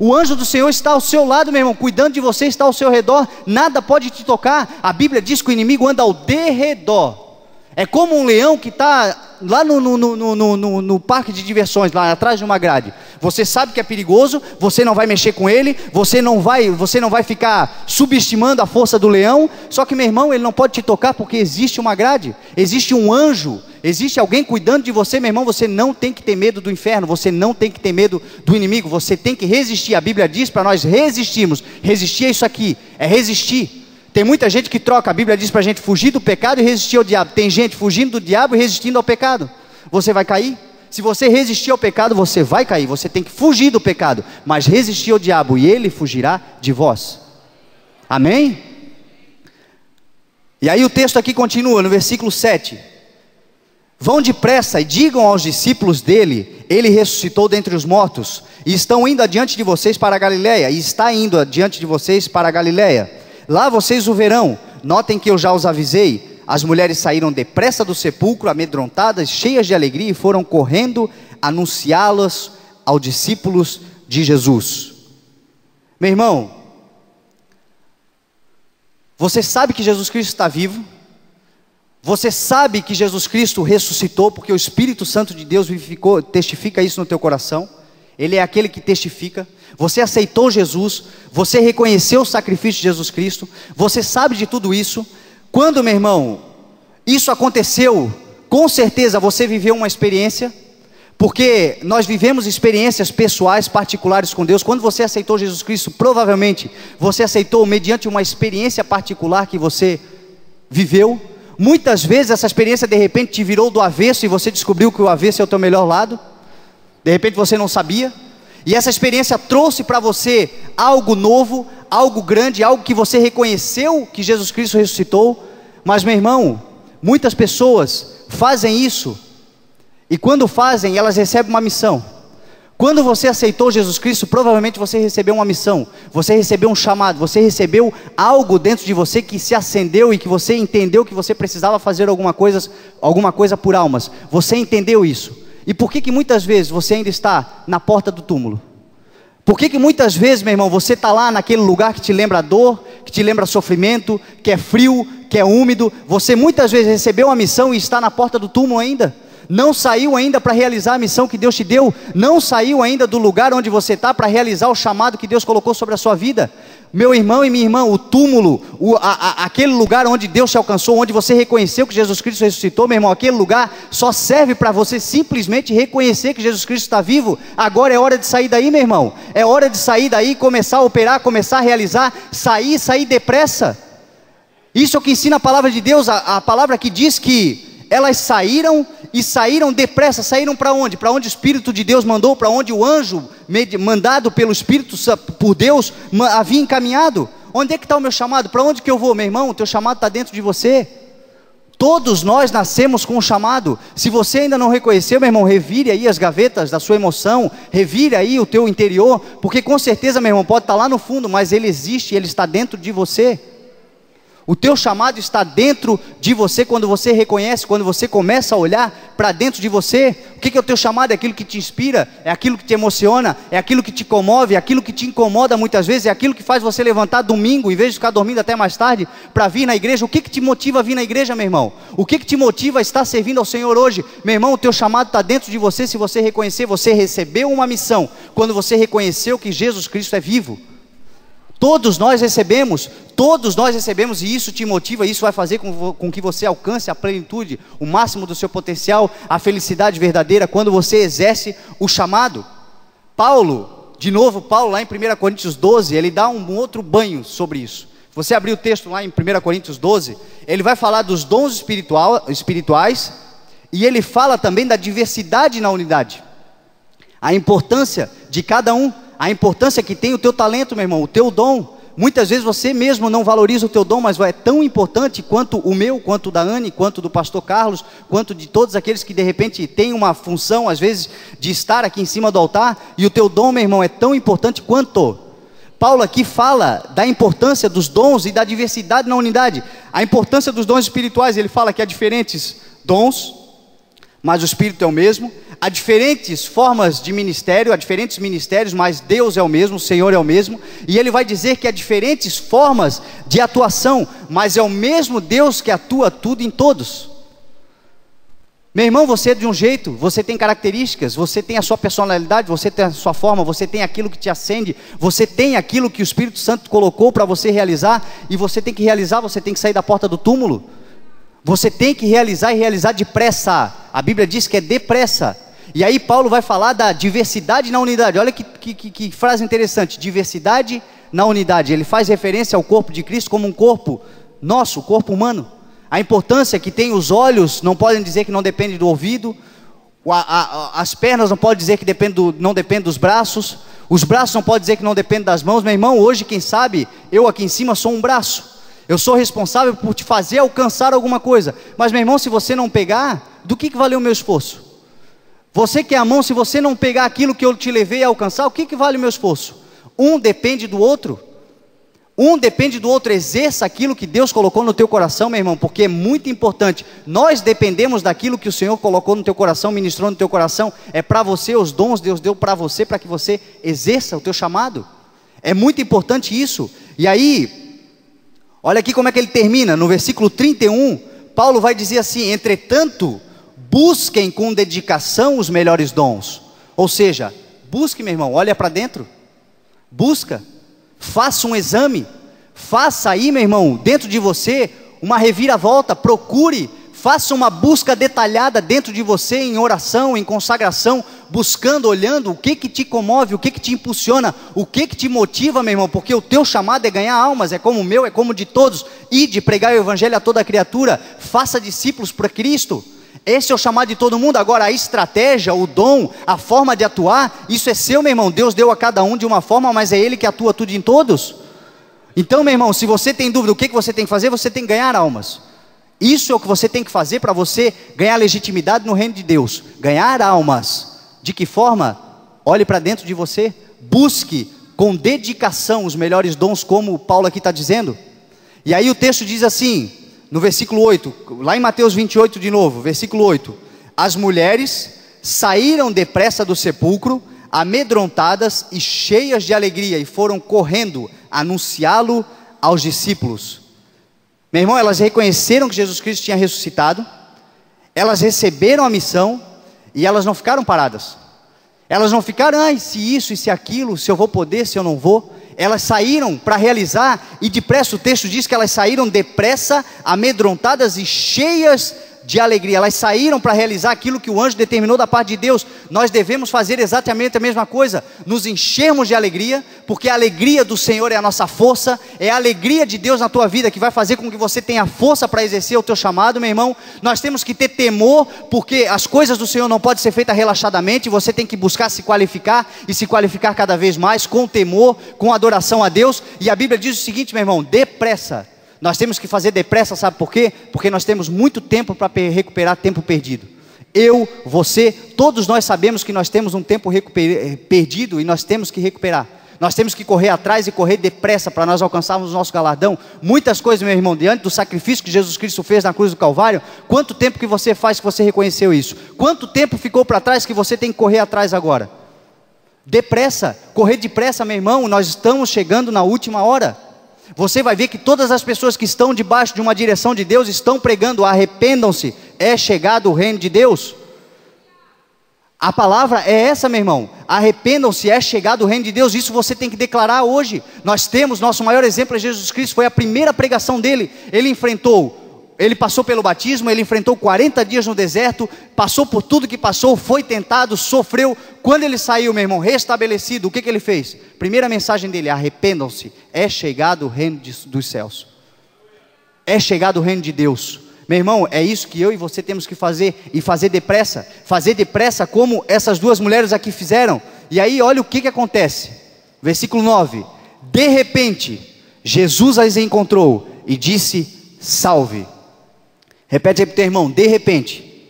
[SPEAKER 2] O anjo do Senhor está ao seu lado, meu irmão, cuidando de você, está ao seu redor, nada pode te tocar. A Bíblia diz que o inimigo anda ao derredor. É como um leão que está lá no parque de diversões, lá atrás de uma grade. Você sabe que é perigoso, você não vai mexer com ele, você não vai ficar subestimando a força do leão. Só que, meu irmão, ele não pode te tocar porque existe uma grade, existe um anjo, existe alguém cuidando de você, meu irmão. Você não tem que ter medo do inferno, você não tem que ter medo do inimigo, você tem que resistir. A Bíblia diz para nós resistirmos. Resistir é isso aqui, é resistir. Tem muita gente que troca, a Bíblia diz para a gente fugir do pecado e resistir ao diabo. Tem gente fugindo do diabo e resistindo ao pecado. Você vai cair? Se você resistir ao pecado, você vai cair. Você tem que fugir do pecado, mas resistir ao diabo e ele fugirá de vós. Amém? E aí o texto aqui continua no versículo 7. Vão depressa e digam aos discípulos dele, ele ressuscitou dentre os mortos, e estão indo adiante de vocês para a Galileia, e está indo adiante de vocês para a Galileia. Lá vocês o verão. Notem que eu já os avisei. as mulheres saíram depressa do sepulcro, amedrontadas, cheias de alegria, e foram correndo anunciá-las aos discípulos de Jesus. Meu irmão, você sabe que Jesus Cristo está vivo? Você sabe que Jesus Cristo ressuscitou, porque o Espírito Santo de Deus vivificou, testifica isso no teu coração. Ele é aquele que testifica. Você aceitou Jesus, você reconheceu o sacrifício de Jesus Cristo, você sabe de tudo isso. Quando, meu irmão, isso aconteceu, com certeza você viveu uma experiência, porque nós vivemos experiências pessoais, particulares com Deus. Quando você aceitou Jesus Cristo, provavelmente você aceitou mediante uma experiência particular que você viveu. Muitas vezes essa experiência de repente te virou do avesso e você descobriu que o avesso é o teu melhor lado. De repente você não sabia. E essa experiência trouxe para você algo novo, algo grande, algo que você reconheceu que Jesus Cristo ressuscitou. Mas, meu irmão, muitas pessoas fazem isso, e quando fazem, elas recebem uma missão. Quando você aceitou Jesus Cristo, provavelmente você recebeu uma missão, você recebeu um chamado, você recebeu algo dentro de você que se acendeu e que você entendeu que você precisava fazer alguma coisa por almas. Você entendeu isso. E por que muitas vezes você ainda está na porta do túmulo? Por que muitas vezes, meu irmão, você está lá naquele lugar que te lembra dor, que te lembra sofrimento, que é frio, que é úmido? Você muitas vezes recebeu uma missão e está na porta do túmulo ainda. Não saiu ainda para realizar a missão que Deus te deu. Não saiu ainda do lugar onde você está para realizar o chamado que Deus colocou sobre a sua vida. Meu irmão e minha irmã, o túmulo, aquele lugar onde Deus te alcançou, onde você reconheceu que Jesus Cristo ressuscitou, meu irmão, aquele lugar só serve para você simplesmente reconhecer que Jesus Cristo está vivo. Agora é hora de sair daí, meu irmão. É hora de sair daí, começar a operar, começar a realizar, sair depressa. Isso é o que ensina a palavra de Deus, a palavra que diz que elas saíram depressa. Saíram para onde? Para onde o Espírito de Deus mandou, para onde o anjo mandado pelo Espírito, por Deus, havia encaminhado. Onde é que está o meu chamado? Para onde que eu vou, meu irmão? O teu chamado está dentro de você. Todos nós nascemos com um chamado. Se você ainda não reconheceu, meu irmão, revire aí as gavetas da sua emoção, revire aí o teu interior, porque com certeza, meu irmão, pode estar lá no fundo, mas ele existe, ele está dentro de você. O teu chamado está dentro de você. Quando você reconhece, quando você começa a olhar para dentro de você, o que é o teu chamado? É aquilo que te inspira, é aquilo que te emociona, é aquilo que te comove, é aquilo que te incomoda muitas vezes, é aquilo que faz você levantar domingo, em vez de ficar dormindo até mais tarde, para vir na igreja. O que te motiva a vir na igreja, meu irmão? O que te motiva a estar servindo ao Senhor hoje? Meu irmão, o teu chamado está dentro de você. Se você reconhecer, você recebeu uma missão, quando você reconheceu que Jesus Cristo é vivo. Todos nós recebemos, e isso te motiva, isso vai fazer com que você alcance a plenitude, o máximo do seu potencial, a felicidade verdadeira, quando você exerce o chamado. Paulo, lá em 1 Coríntios 12, ele dá um outro banho sobre isso. Se você abrir o texto lá em 1 Coríntios 12, ele vai falar dos dons espirituais, e ele fala também da diversidade na unidade, a importância de cada um, a importância que tem o teu talento, meu irmão, o teu dom. Muitas vezes você mesmo não valoriza o teu dom, mas é tão importante quanto o meu, quanto o da Anne, quanto do pastor Carlos, quanto de todos aqueles que de repente têm uma função, às vezes, de estar aqui em cima do altar. E o teu dom, meu irmão, é tão importante quanto. Paulo aqui fala da importância dos dons e da diversidade na unidade. A importância dos dons espirituais, ele fala que há diferentes dons, mas o Espírito é o mesmo. Há diferentes formas de ministério, há diferentes ministérios, mas Deus é o mesmo, o Senhor é o mesmo. E ele vai dizer que há diferentes formas de atuação, mas é o mesmo Deus que atua tudo em todos. Meu irmão, você é de um jeito, você tem características, você tem a sua personalidade, você tem a sua forma, você tem aquilo que te acende, você tem aquilo que o Espírito Santo colocou para você realizar, e você tem que realizar, você tem que sair da porta do túmulo. Você tem que realizar, e realizar depressa. A Bíblia diz que é depressa. E aí Paulo vai falar da diversidade na unidade. Olha que frase interessante, diversidade na unidade. Ele faz referência ao corpo de Cristo como um corpo nosso, o corpo humano. A importância que tem os olhos, não podem dizer que não depende do ouvido. As pernas não podem dizer que não depende dos braços. Os braços não podem dizer que não depende das mãos. Meu irmão, hoje quem sabe, eu aqui em cima sou um braço. Eu sou responsável por te fazer alcançar alguma coisa. Mas meu irmão, se você não pegar, do que valeu o meu esforço? Você que é a mão, se você não pegar aquilo que eu te levei a alcançar, o que vale o meu esforço? Um depende do outro. Um depende do outro. Exerça aquilo que Deus colocou no teu coração, meu irmão, porque é muito importante. Nós dependemos daquilo que o Senhor colocou no teu coração, ministrou no teu coração. É para você, os dons Deus deu para você, para que você exerça o teu chamado. É muito importante isso. E aí, olha aqui como é que ele termina. No versículo 31, Paulo vai dizer assim: entretanto, busquem com dedicação os melhores dons. Ou seja, busque, meu irmão, olha para dentro. Busca. Faça um exame, faça aí, meu irmão, dentro de você, uma reviravolta, procure, faça uma busca detalhada dentro de você, em oração, em consagração, buscando, olhando o que te comove, o que te impulsiona, o que te motiva, meu irmão, porque o teu chamado é ganhar almas, é como o meu, é como de todos, ide pregar o evangelho a toda criatura, faça discípulos para Cristo. Esse é o chamado de todo mundo. Agora a estratégia, o dom, a forma de atuar, isso é seu, meu irmão. Deus deu a cada um de uma forma, mas é Ele que atua tudo em todos. Então, meu irmão, se você tem dúvida, o que você tem que fazer? Você tem que ganhar almas. Isso é o que você tem que fazer para você ganhar legitimidade no reino de Deus. Ganhar almas. De que forma? Olhe para dentro de você, busque com dedicação os melhores dons, como Paulo aqui está dizendo. E aí o texto diz assim, no versículo 8, lá em Mateus 28 de novo, versículo 8: as mulheres saíram depressa do sepulcro, amedrontadas e cheias de alegria, e foram correndo anunciá-lo aos discípulos. Meu irmão, elas reconheceram que Jesus Cristo tinha ressuscitado, elas receberam a missão, e elas não ficaram paradas. Elas não ficaram, se isso e se aquilo, se eu vou poder, se eu não vou. Elas saíram para realizar, e depressa, o texto diz que elas saíram depressa, amedrontadas e cheias de alegria. Elas saíram para realizar aquilo que o anjo determinou da parte de Deus. Nós devemos fazer exatamente a mesma coisa, nos enchermos de alegria, porque a alegria do Senhor é a nossa força, é a alegria de Deus na tua vida que vai fazer com que você tenha força para exercer o teu chamado, meu irmão. Nós temos que ter temor, porque as coisas do Senhor não podem ser feitas relaxadamente. Você tem que buscar se qualificar, e se qualificar cada vez mais, com temor, com adoração a Deus. E a Bíblia diz o seguinte, meu irmão: depressa. Nós temos que fazer depressa, sabe por quê? Porque nós temos muito tempo para recuperar tempo perdido. Eu, você, todos nós sabemos que nós temos um tempo perdido, e nós temos que recuperar. Nós temos que correr atrás e correr depressa para nós alcançarmos o nosso galardão. Muitas coisas, meu irmão, diante do sacrifício que Jesus Cristo fez na cruz do Calvário. Quanto tempo que você faz que você reconheceu isso? Quanto tempo ficou para trás que você tem que correr atrás agora? Depressa, correr depressa, meu irmão. Nós estamos chegando na última hora. Você vai ver que todas as pessoas que estão debaixo de uma direção de Deus estão pregando: arrependam-se, é chegado o reino de Deus. A palavra é essa, meu irmão: arrependam-se, é chegado o reino de Deus. Isso você tem que declarar hoje. Nós temos, nosso maior exemplo é Jesus Cristo. Foi a primeira pregação dele. Ele passou pelo batismo, ele enfrentou 40 dias no deserto, passou por tudo que passou, foi tentado, sofreu. Quando ele saiu, meu irmão, restabelecido, o que ele fez? Primeira mensagem dele: arrependam-se, é chegado o reino dos céus. É chegado o reino de Deus. Meu irmão, é isso que eu e você temos que fazer, e fazer depressa como essas duas mulheres aqui fizeram. E aí olha o que acontece, versículo 9: de repente, Jesus as encontrou e disse: salve. Repete aí para o teu irmão: de repente.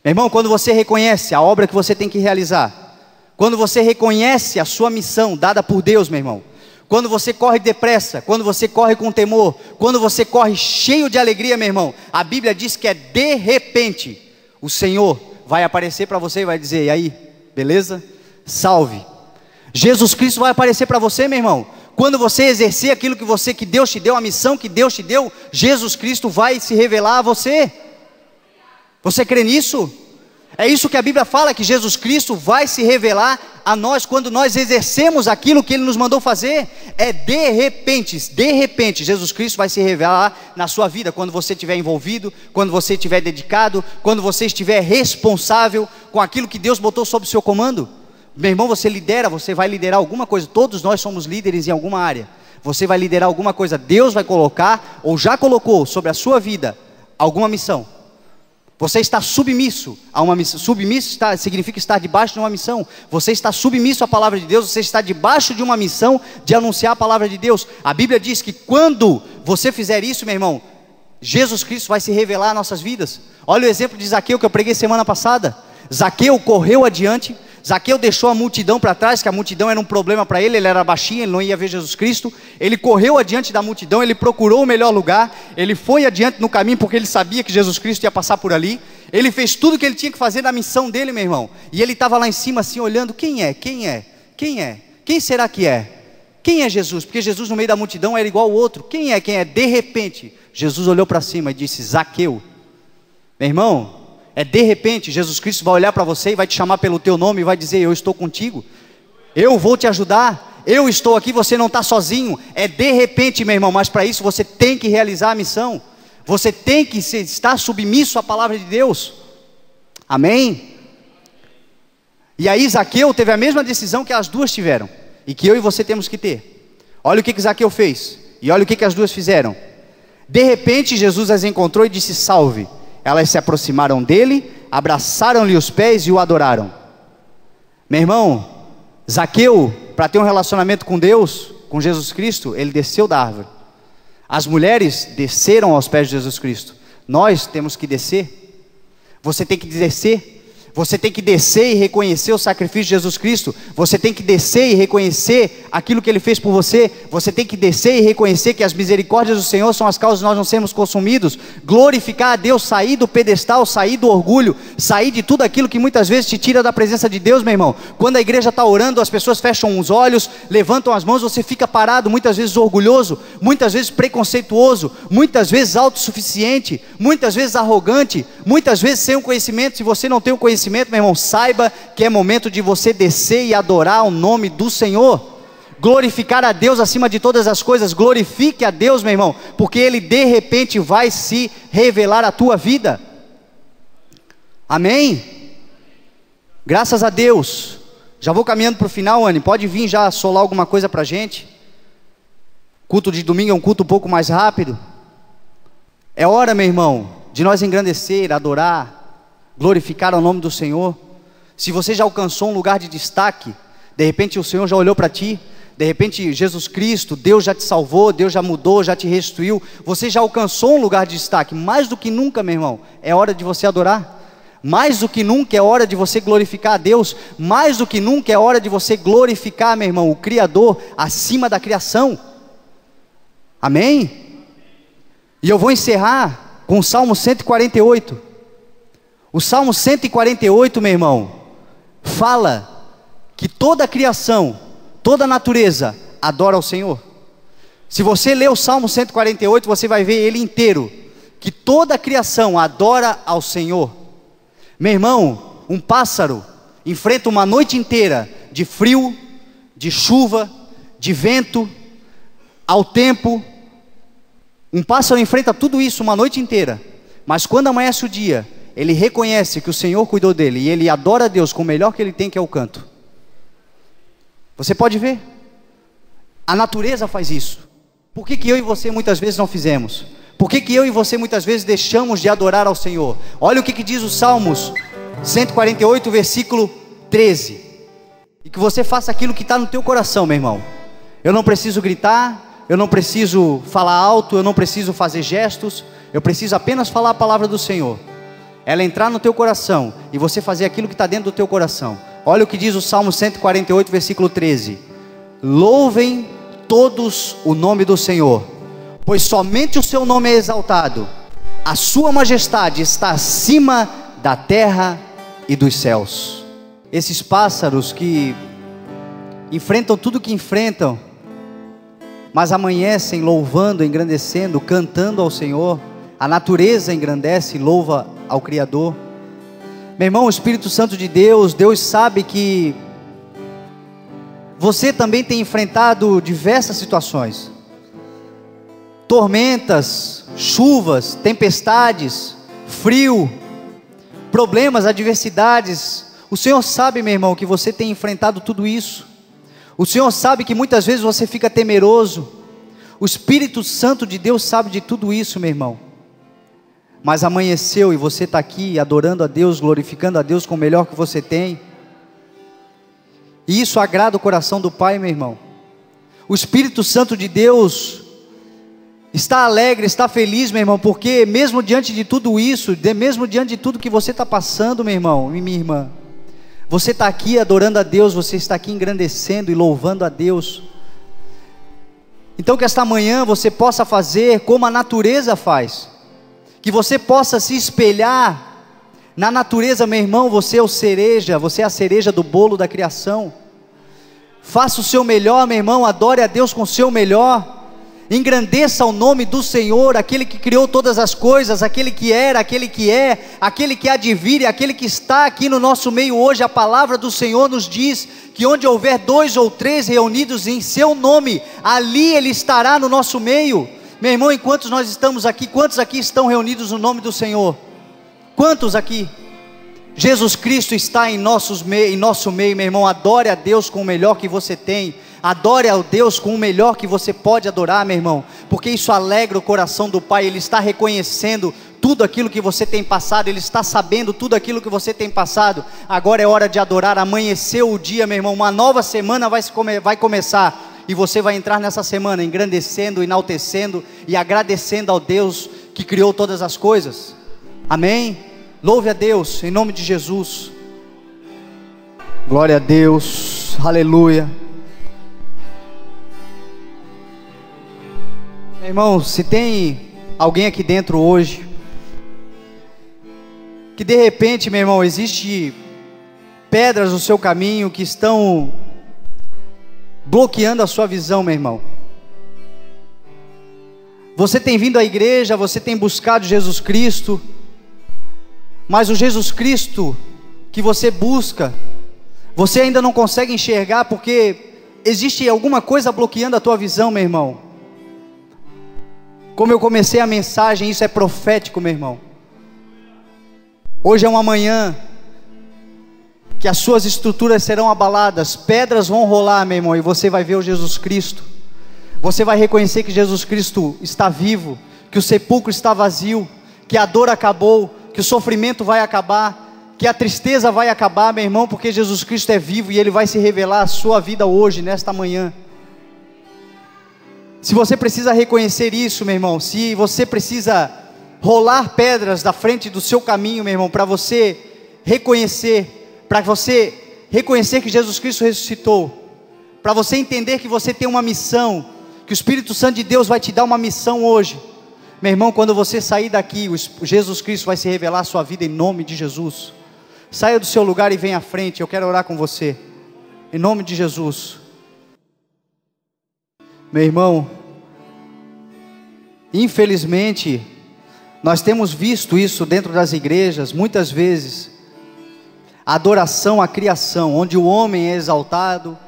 [SPEAKER 2] Meu irmão, quando você reconhece a obra que você tem que realizar, quando você reconhece a sua missão dada por Deus, meu irmão, quando você corre depressa, quando você corre com temor, quando você corre cheio de alegria, meu irmão, a Bíblia diz que é de repente, o Senhor vai aparecer para você e vai dizer: e aí, beleza? Salve. Jesus Cristo vai aparecer para você, meu irmão. Quando você exercer aquilo que Deus te deu, a missão que Deus te deu, Jesus Cristo vai se revelar a você. Você crê nisso? É isso que a Bíblia fala, que Jesus Cristo vai se revelar a nós quando nós exercemos aquilo que Ele nos mandou fazer. É de repente, Jesus Cristo vai se revelar na sua vida, quando você estiver envolvido, quando você estiver dedicado, quando você estiver responsável com aquilo que Deus botou sob o seu comando. Meu irmão, você vai liderar alguma coisa. Todos nós somos líderes em alguma área. Você vai liderar alguma coisa. Deus vai colocar, ou já colocou sobre a sua vida, alguma missão. Você está submisso a uma missão. Significa estar debaixo de uma missão. Você está submisso à palavra de Deus. Você está debaixo de uma missão de anunciar a palavra de Deus. A Bíblia diz que quando você fizer isso, meu irmão, Jesus Cristo vai se revelar às nossas vidas. Olha o exemplo de Zaqueu que eu preguei semana passada. Zaqueu correu adiante. Zaqueu deixou a multidão para trás, que a multidão era um problema para ele era baixinho, ele não ia ver Jesus Cristo. Ele correu adiante da multidão, ele procurou o melhor lugar, ele foi adiante no caminho, porque ele sabia que Jesus Cristo ia passar por ali. Ele fez tudo o que ele tinha que fazer na missão dele, meu irmão. E ele estava lá em cima assim, olhando, quem é? Quem será que é? Quem é Jesus? Porque Jesus no meio da multidão era igual ao outro. Quem é? De repente, Jesus olhou para cima e disse, Zaqueu. Meu irmão, de repente, Jesus Cristo vai olhar para você e vai te chamar pelo teu nome e vai dizer, eu estou contigo, eu vou te ajudar, eu estou aqui, você não está sozinho. De repente, meu irmão, mas para isso você tem que realizar a missão, você tem que estar submisso à palavra de Deus, amém? E aí Zaqueu teve a mesma decisão que as duas tiveram, e que eu e você temos que ter. Olha o que Zaqueu fez, e olha o que as duas fizeram. De repente Jesus as encontrou e disse, salve. Elas se aproximaram dele, abraçaram-lhe os pés e o adoraram. Meu irmão, Zaqueu, para ter um relacionamento com Deus, com Jesus Cristo, ele desceu da árvore. As mulheres desceram aos pés de Jesus Cristo. Nós temos que descer. Você tem que descer. Você tem que descer e reconhecer o sacrifício de Jesus Cristo. Você tem que descer e reconhecer aquilo que Ele fez por você. Você tem que descer e reconhecer que as misericórdias do Senhor são as causas de nós não sermos consumidos. Glorificar a Deus, sair do pedestal, sair do orgulho, sair de tudo aquilo que muitas vezes te tira da presença de Deus, meu irmão. Quando a igreja está orando, as pessoas fecham os olhos, levantam as mãos, você fica parado, muitas vezes orgulhoso, muitas vezes preconceituoso, muitas vezes autossuficiente, muitas vezes arrogante, muitas vezes sem o conhecimento. Se você não tem o conhecimento, meu irmão, saiba que é momento de você descer e adorar o nome do Senhor, glorificar a Deus acima de todas as coisas. Glorifique a Deus, meu irmão, porque Ele de repente vai se revelar à tua vida, amém? Graças a Deus. Já vou caminhando para o final, Anne, pode vir já solar alguma coisa para a gente. Culto de domingo é um culto um pouco mais rápido. É hora, meu irmão, de nós engrandecer, adorar, glorificar o nome do Senhor. Se você já alcançou um lugar de destaque, de repente o Senhor já olhou para ti, de repente Jesus Cristo, Deus já te salvou, Deus já mudou, já te restituiu, você já alcançou um lugar de destaque. Mais do que nunca, meu irmão, é hora de você adorar. Mais do que nunca é hora de você glorificar a Deus. Mais do que nunca é hora de você glorificar, meu irmão, o Criador acima da criação, amém? E eu vou encerrar com o Salmo 148. O Salmo 148, meu irmão, fala que toda a criação, toda a natureza adora ao Senhor. Se você ler o Salmo 148, você vai ver ele inteiro, que toda a criação adora ao Senhor. Meu irmão, um pássaro enfrenta uma noite inteira de frio, de chuva, de vento, ao tempo. Um pássaro enfrenta tudo isso uma noite inteira, mas quando amanhece o dia, ele reconhece que o Senhor cuidou dele, e ele adora a Deus com o melhor que ele tem, que é o canto. Você pode ver, a natureza faz isso. Por que eu e você muitas vezes não fizemos? Por que eu e você muitas vezes deixamos de adorar ao Senhor? Olha o que diz o Salmos 148, versículo 13. E que você faça aquilo que está no teu coração, meu irmão. Eu não preciso gritar, eu não preciso falar alto, eu não preciso fazer gestos, eu preciso apenas falar a palavra do Senhor. Ela entrar no teu coração e você fazer aquilo que está dentro do teu coração. Olha o que diz o Salmo 148, versículo 13. Louvem todos o nome do Senhor, pois somente o seu nome é exaltado. A sua majestade está acima da terra e dos céus. Esses pássaros que enfrentam tudo que enfrentam, mas amanhecem louvando, engrandecendo, cantando ao Senhor. A natureza engrandece e louva ao Criador. Meu irmão, o Espírito Santo de Deus, Deus sabe que você também tem enfrentado diversas situações, tormentas, chuvas, tempestades, frio, problemas, adversidades. O Senhor sabe, meu irmão, que você tem enfrentado tudo isso. O Senhor sabe que muitas vezes você fica temeroso. O Espírito Santo de Deus sabe de tudo isso, meu irmão. Mas amanheceu e você está aqui adorando a Deus, glorificando a Deus com o melhor que você tem. E isso agrada o coração do Pai, meu irmão. O Espírito Santo de Deus está alegre, está feliz, meu irmão, porque mesmo diante de tudo isso, mesmo diante de tudo que você está passando, meu irmão e minha irmã, Você está aqui adorando a Deus, você está aqui engrandecendo e louvando a Deus. Então que esta manhã você possa fazer como a natureza faz, que você possa se espelhar na natureza, meu irmão. Você é o cereja, você é a cereja do bolo da criação. Faça o seu melhor, meu irmão, adore a Deus com o seu melhor, engrandeça o nome do Senhor, aquele que criou todas as coisas, aquele que era, aquele que é, aquele que há de vir e aquele que está aqui no nosso meio hoje. A palavra do Senhor nos diz que onde houver 2 ou 3 reunidos em seu nome, ali Ele estará no nosso meio. Meu irmão, enquanto nós estamos aqui, quantos aqui estão reunidos no nome do Senhor? Quantos aqui? Jesus Cristo está em nosso meio, meu irmão. Adore a Deus com o melhor que você tem, adore a Deus com o melhor que você pode adorar, meu irmão, porque isso alegra o coração do Pai. Ele está reconhecendo tudo aquilo que você tem passado, Ele está sabendo tudo aquilo que você tem passado. Agora é hora de adorar. Amanheceu o dia, meu irmão, uma nova semana vai começar, e você vai entrar nessa semana engrandecendo, enaltecendo e agradecendo ao Deus que criou todas as coisas. Amém? Louve a Deus, em nome de Jesus. Glória a Deus, aleluia. Meu irmão, se tem alguém aqui dentro hoje, que de repente, meu irmão, existe pedras no seu caminho que estão bloqueando a sua visão, meu irmão. Você tem vindo à igreja, você tem buscado Jesus Cristo, mas o Jesus Cristo que você busca, você ainda não consegue enxergar, porque existe alguma coisa bloqueando a tua visão, meu irmão. Como eu comecei a mensagem, isso é profético, meu irmão. Hoje é uma manhã que as suas estruturas serão abaladas, pedras vão rolar, meu irmão, e você vai ver o Jesus Cristo. Você vai reconhecer que Jesus Cristo está vivo, que o sepulcro está vazio, que a dor acabou, que o sofrimento vai acabar, que a tristeza vai acabar, meu irmão, porque Jesus Cristo é vivo e Ele vai se revelar à sua vida hoje, nesta manhã. Se você precisa reconhecer isso, meu irmão, se você precisa rolar pedras da frente do seu caminho, meu irmão, para você reconhecer que Jesus Cristo ressuscitou, para você entender que você tem uma missão, que o Espírito Santo de Deus vai te dar uma missão hoje. Meu irmão, quando você sair daqui, o Jesus Cristo vai se revelar à sua vida em nome de Jesus. Saia do seu lugar e venha à frente, eu quero orar com você, em nome de Jesus. Meu irmão, infelizmente, nós temos visto isso dentro das igrejas, muitas vezes, a adoração à criação, onde o homem é exaltado,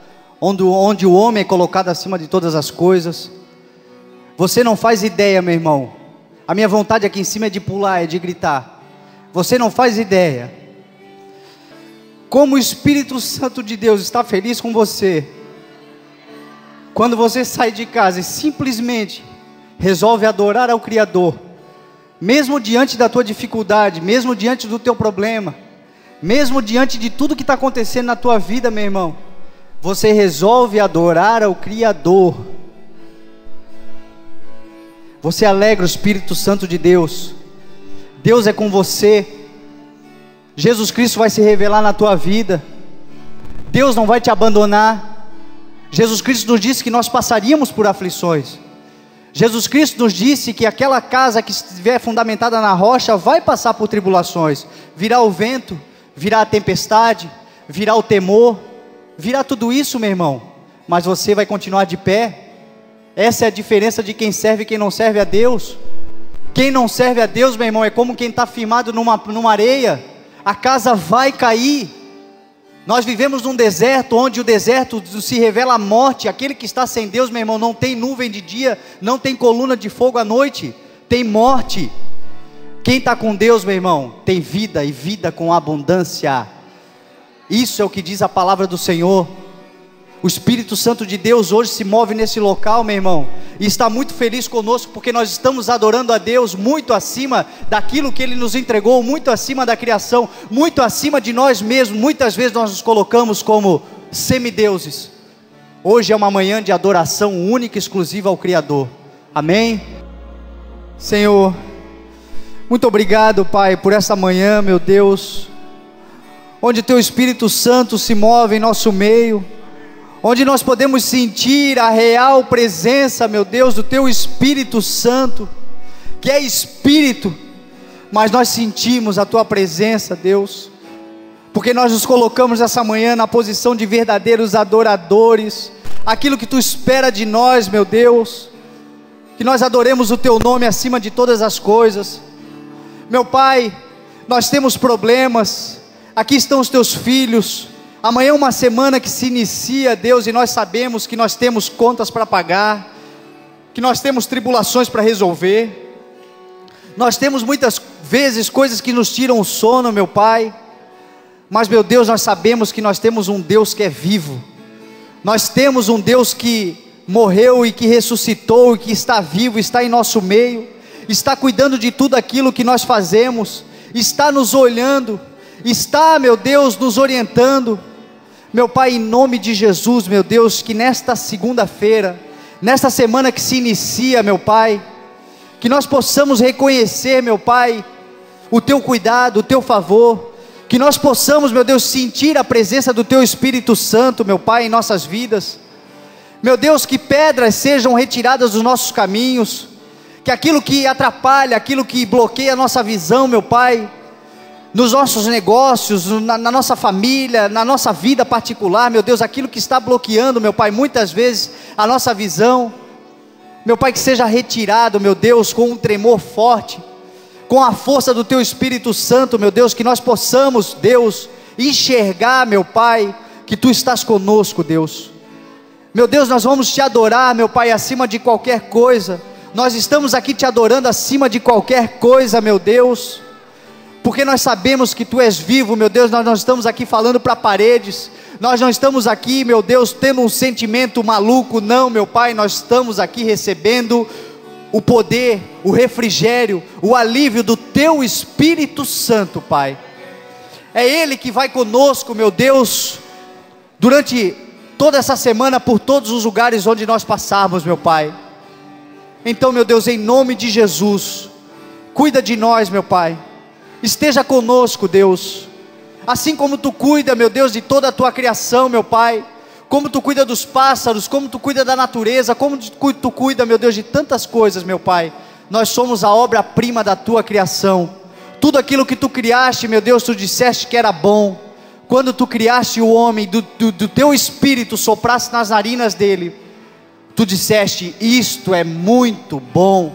[SPEAKER 2] onde o homem é colocado acima de todas as coisas. Você não faz ideia, meu irmão, a minha vontade aqui em cima é de pular, é de gritar. Você não faz ideia como o Espírito Santo de Deus está feliz com você, quando você sai de casa e simplesmente resolve adorar ao Criador, mesmo diante da tua dificuldade, mesmo diante do teu problema, mesmo diante de tudo que está acontecendo na tua vida, meu irmão, você resolve adorar ao Criador. Você alegra o Espírito Santo de Deus. Deus é com você. Jesus Cristo vai se revelar na tua vida. Deus não vai te abandonar. Jesus Cristo nos disse que nós passaríamos por aflições. Jesus Cristo nos disse que aquela casa que estiver fundamentada na rocha vai passar por tribulações. Virá o vento, virá a tempestade, virá o temor, virá tudo isso, meu irmão, mas você vai continuar de pé. Essa é a diferença de quem serve e quem não serve a Deus. Quem não serve a Deus, meu irmão, é como quem está firmado numa areia. A casa vai cair. Nós vivemos num deserto, onde o deserto se revela a morte. Aquele que está sem Deus, meu irmão, não tem nuvem de dia, não tem coluna de fogo à noite, tem morte. Quem está com Deus, meu irmão, tem vida, e vida com abundância. Isso é o que diz a palavra do Senhor. O Espírito Santo de Deus hoje se move nesse local, meu irmão, e está muito feliz conosco, porque nós estamos adorando a Deus muito acima daquilo que Ele nos entregou, muito acima da criação, muito acima de nós mesmos. Muitas vezes nós nos colocamos como semideuses. Hoje é uma manhã de adoração única e exclusiva ao Criador. Amém? Senhor, muito obrigado, Pai, por essa manhã, meu Deus, onde Teu Espírito Santo se move em nosso meio, onde nós podemos sentir a real presença, meu Deus, do Teu Espírito Santo, que é Espírito, mas nós sentimos a Tua presença, Deus, porque nós nos colocamos essa manhã na posição de verdadeiros adoradores, aquilo que Tu espera de nós, meu Deus, que nós adoremos o Teu nome acima de todas as coisas. Meu Pai, nós temos problemas, aqui estão os Teus filhos, amanhã é uma semana que se inicia, Deus, e nós sabemos que nós temos contas para pagar, que nós temos tribulações para resolver, nós temos muitas vezes coisas que nos tiram o sono, meu Pai, mas meu Deus, nós sabemos que nós temos um Deus que é vivo, nós temos um Deus que morreu e que ressuscitou e que está vivo, está em nosso meio, está cuidando de tudo aquilo que nós fazemos, está nos olhando, está, meu Deus, nos orientando. Meu Pai, em nome de Jesus, meu Deus, que nesta segunda-feira, nesta semana que se inicia, meu Pai, que nós possamos reconhecer, meu Pai, o Teu cuidado, o Teu favor, que nós possamos, meu Deus, sentir a presença do Teu Espírito Santo, meu Pai, em nossas vidas. Meu Deus, que pedras sejam retiradas dos nossos caminhos, que aquilo que atrapalha, aquilo que bloqueia a nossa visão, meu Pai, nos nossos negócios, na nossa família, na nossa vida particular, meu Deus, aquilo que está bloqueando, meu Pai, muitas vezes a nossa visão, meu Pai, que seja retirado, meu Deus, com um tremor forte, com a força do Teu Espírito Santo, meu Deus, que nós possamos, Deus, enxergar, meu Pai, que Tu estás conosco, Deus. Meu Deus, nós vamos Te adorar, meu Pai, acima de qualquer coisa. Nós estamos aqui Te adorando acima de qualquer coisa, meu Deus, porque nós sabemos que Tu és vivo, meu Deus. Nós não estamos aqui falando para paredes, nós não estamos aqui, meu Deus, tendo um sentimento maluco, não, meu Pai, nós estamos aqui recebendo o poder, o refrigério, o alívio do Teu Espírito Santo, Pai. É Ele que vai conosco, meu Deus, durante toda essa semana, por todos os lugares onde nós passarmos, meu Pai. Então, meu Deus, em nome de Jesus, cuida de nós, meu Pai, esteja conosco, Deus, assim como Tu cuida, meu Deus, de toda a Tua criação, meu Pai, como Tu cuida dos pássaros, como Tu cuida da natureza, como Tu cuida, meu Deus, de tantas coisas, meu Pai. Nós somos a obra-prima da Tua criação, tudo aquilo que Tu criaste, meu Deus, Tu disseste que era bom. Quando Tu criaste o homem, do Teu Espírito soprasse nas narinas dele, Tu disseste, isto é muito bom.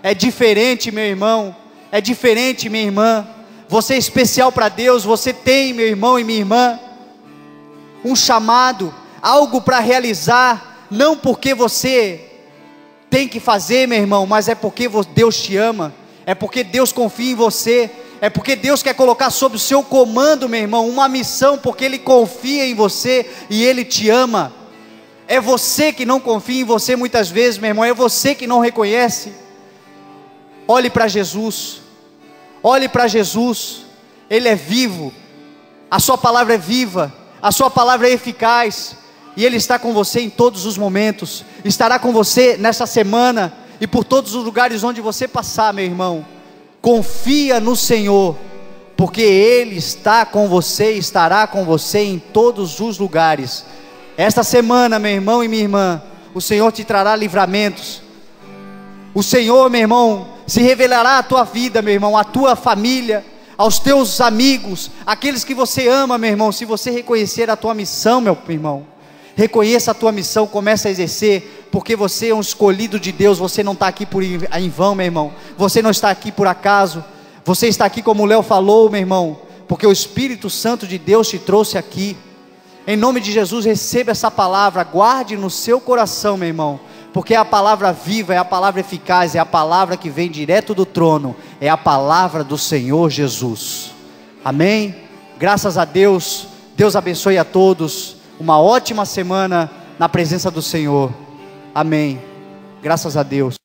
[SPEAKER 2] É diferente, meu irmão, é diferente, minha irmã, você é especial para Deus, você tem, meu irmão e minha irmã, um chamado, algo para realizar, não porque você tem que fazer, meu irmão, mas é porque Deus te ama, é porque Deus confia em você, é porque Deus quer colocar sob o seu comando, meu irmão, uma missão, porque Ele confia em você e Ele te ama. É você que não confia em você muitas vezes, meu irmão, é você que não reconhece. Olhe para Jesus, olhe para Jesus, Ele é vivo, a Sua palavra é viva, a Sua palavra é eficaz, e Ele está com você em todos os momentos, estará com você nessa semana, e por todos os lugares onde você passar, meu irmão. Confia no Senhor, porque Ele está com você, estará com você em todos os lugares. Esta semana, meu irmão e minha irmã, o Senhor te trará livramentos, o Senhor, meu irmão, se revelará à tua vida, meu irmão, à tua família, aos teus amigos, aqueles que você ama, meu irmão. Se você reconhecer a tua missão, meu irmão, reconheça a tua missão, comece a exercer, porque você é um escolhido de Deus. Você não está aqui em vão, meu irmão, você não está aqui por acaso, você está aqui como o Léo falou, meu irmão, porque o Espírito Santo de Deus te trouxe aqui. Em nome de Jesus, receba essa palavra, guarde no seu coração, meu irmão, porque é a palavra viva, é a palavra eficaz, é a palavra que vem direto do trono, é a palavra do Senhor Jesus. Amém? Graças a Deus. Deus abençoe a todos, uma ótima semana na presença do Senhor. Amém. Graças a Deus.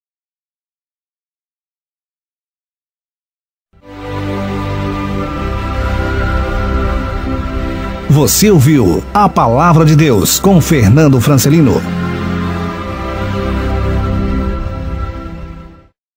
[SPEAKER 1] Você ouviu a Palavra de Deus com Fernando Francelino.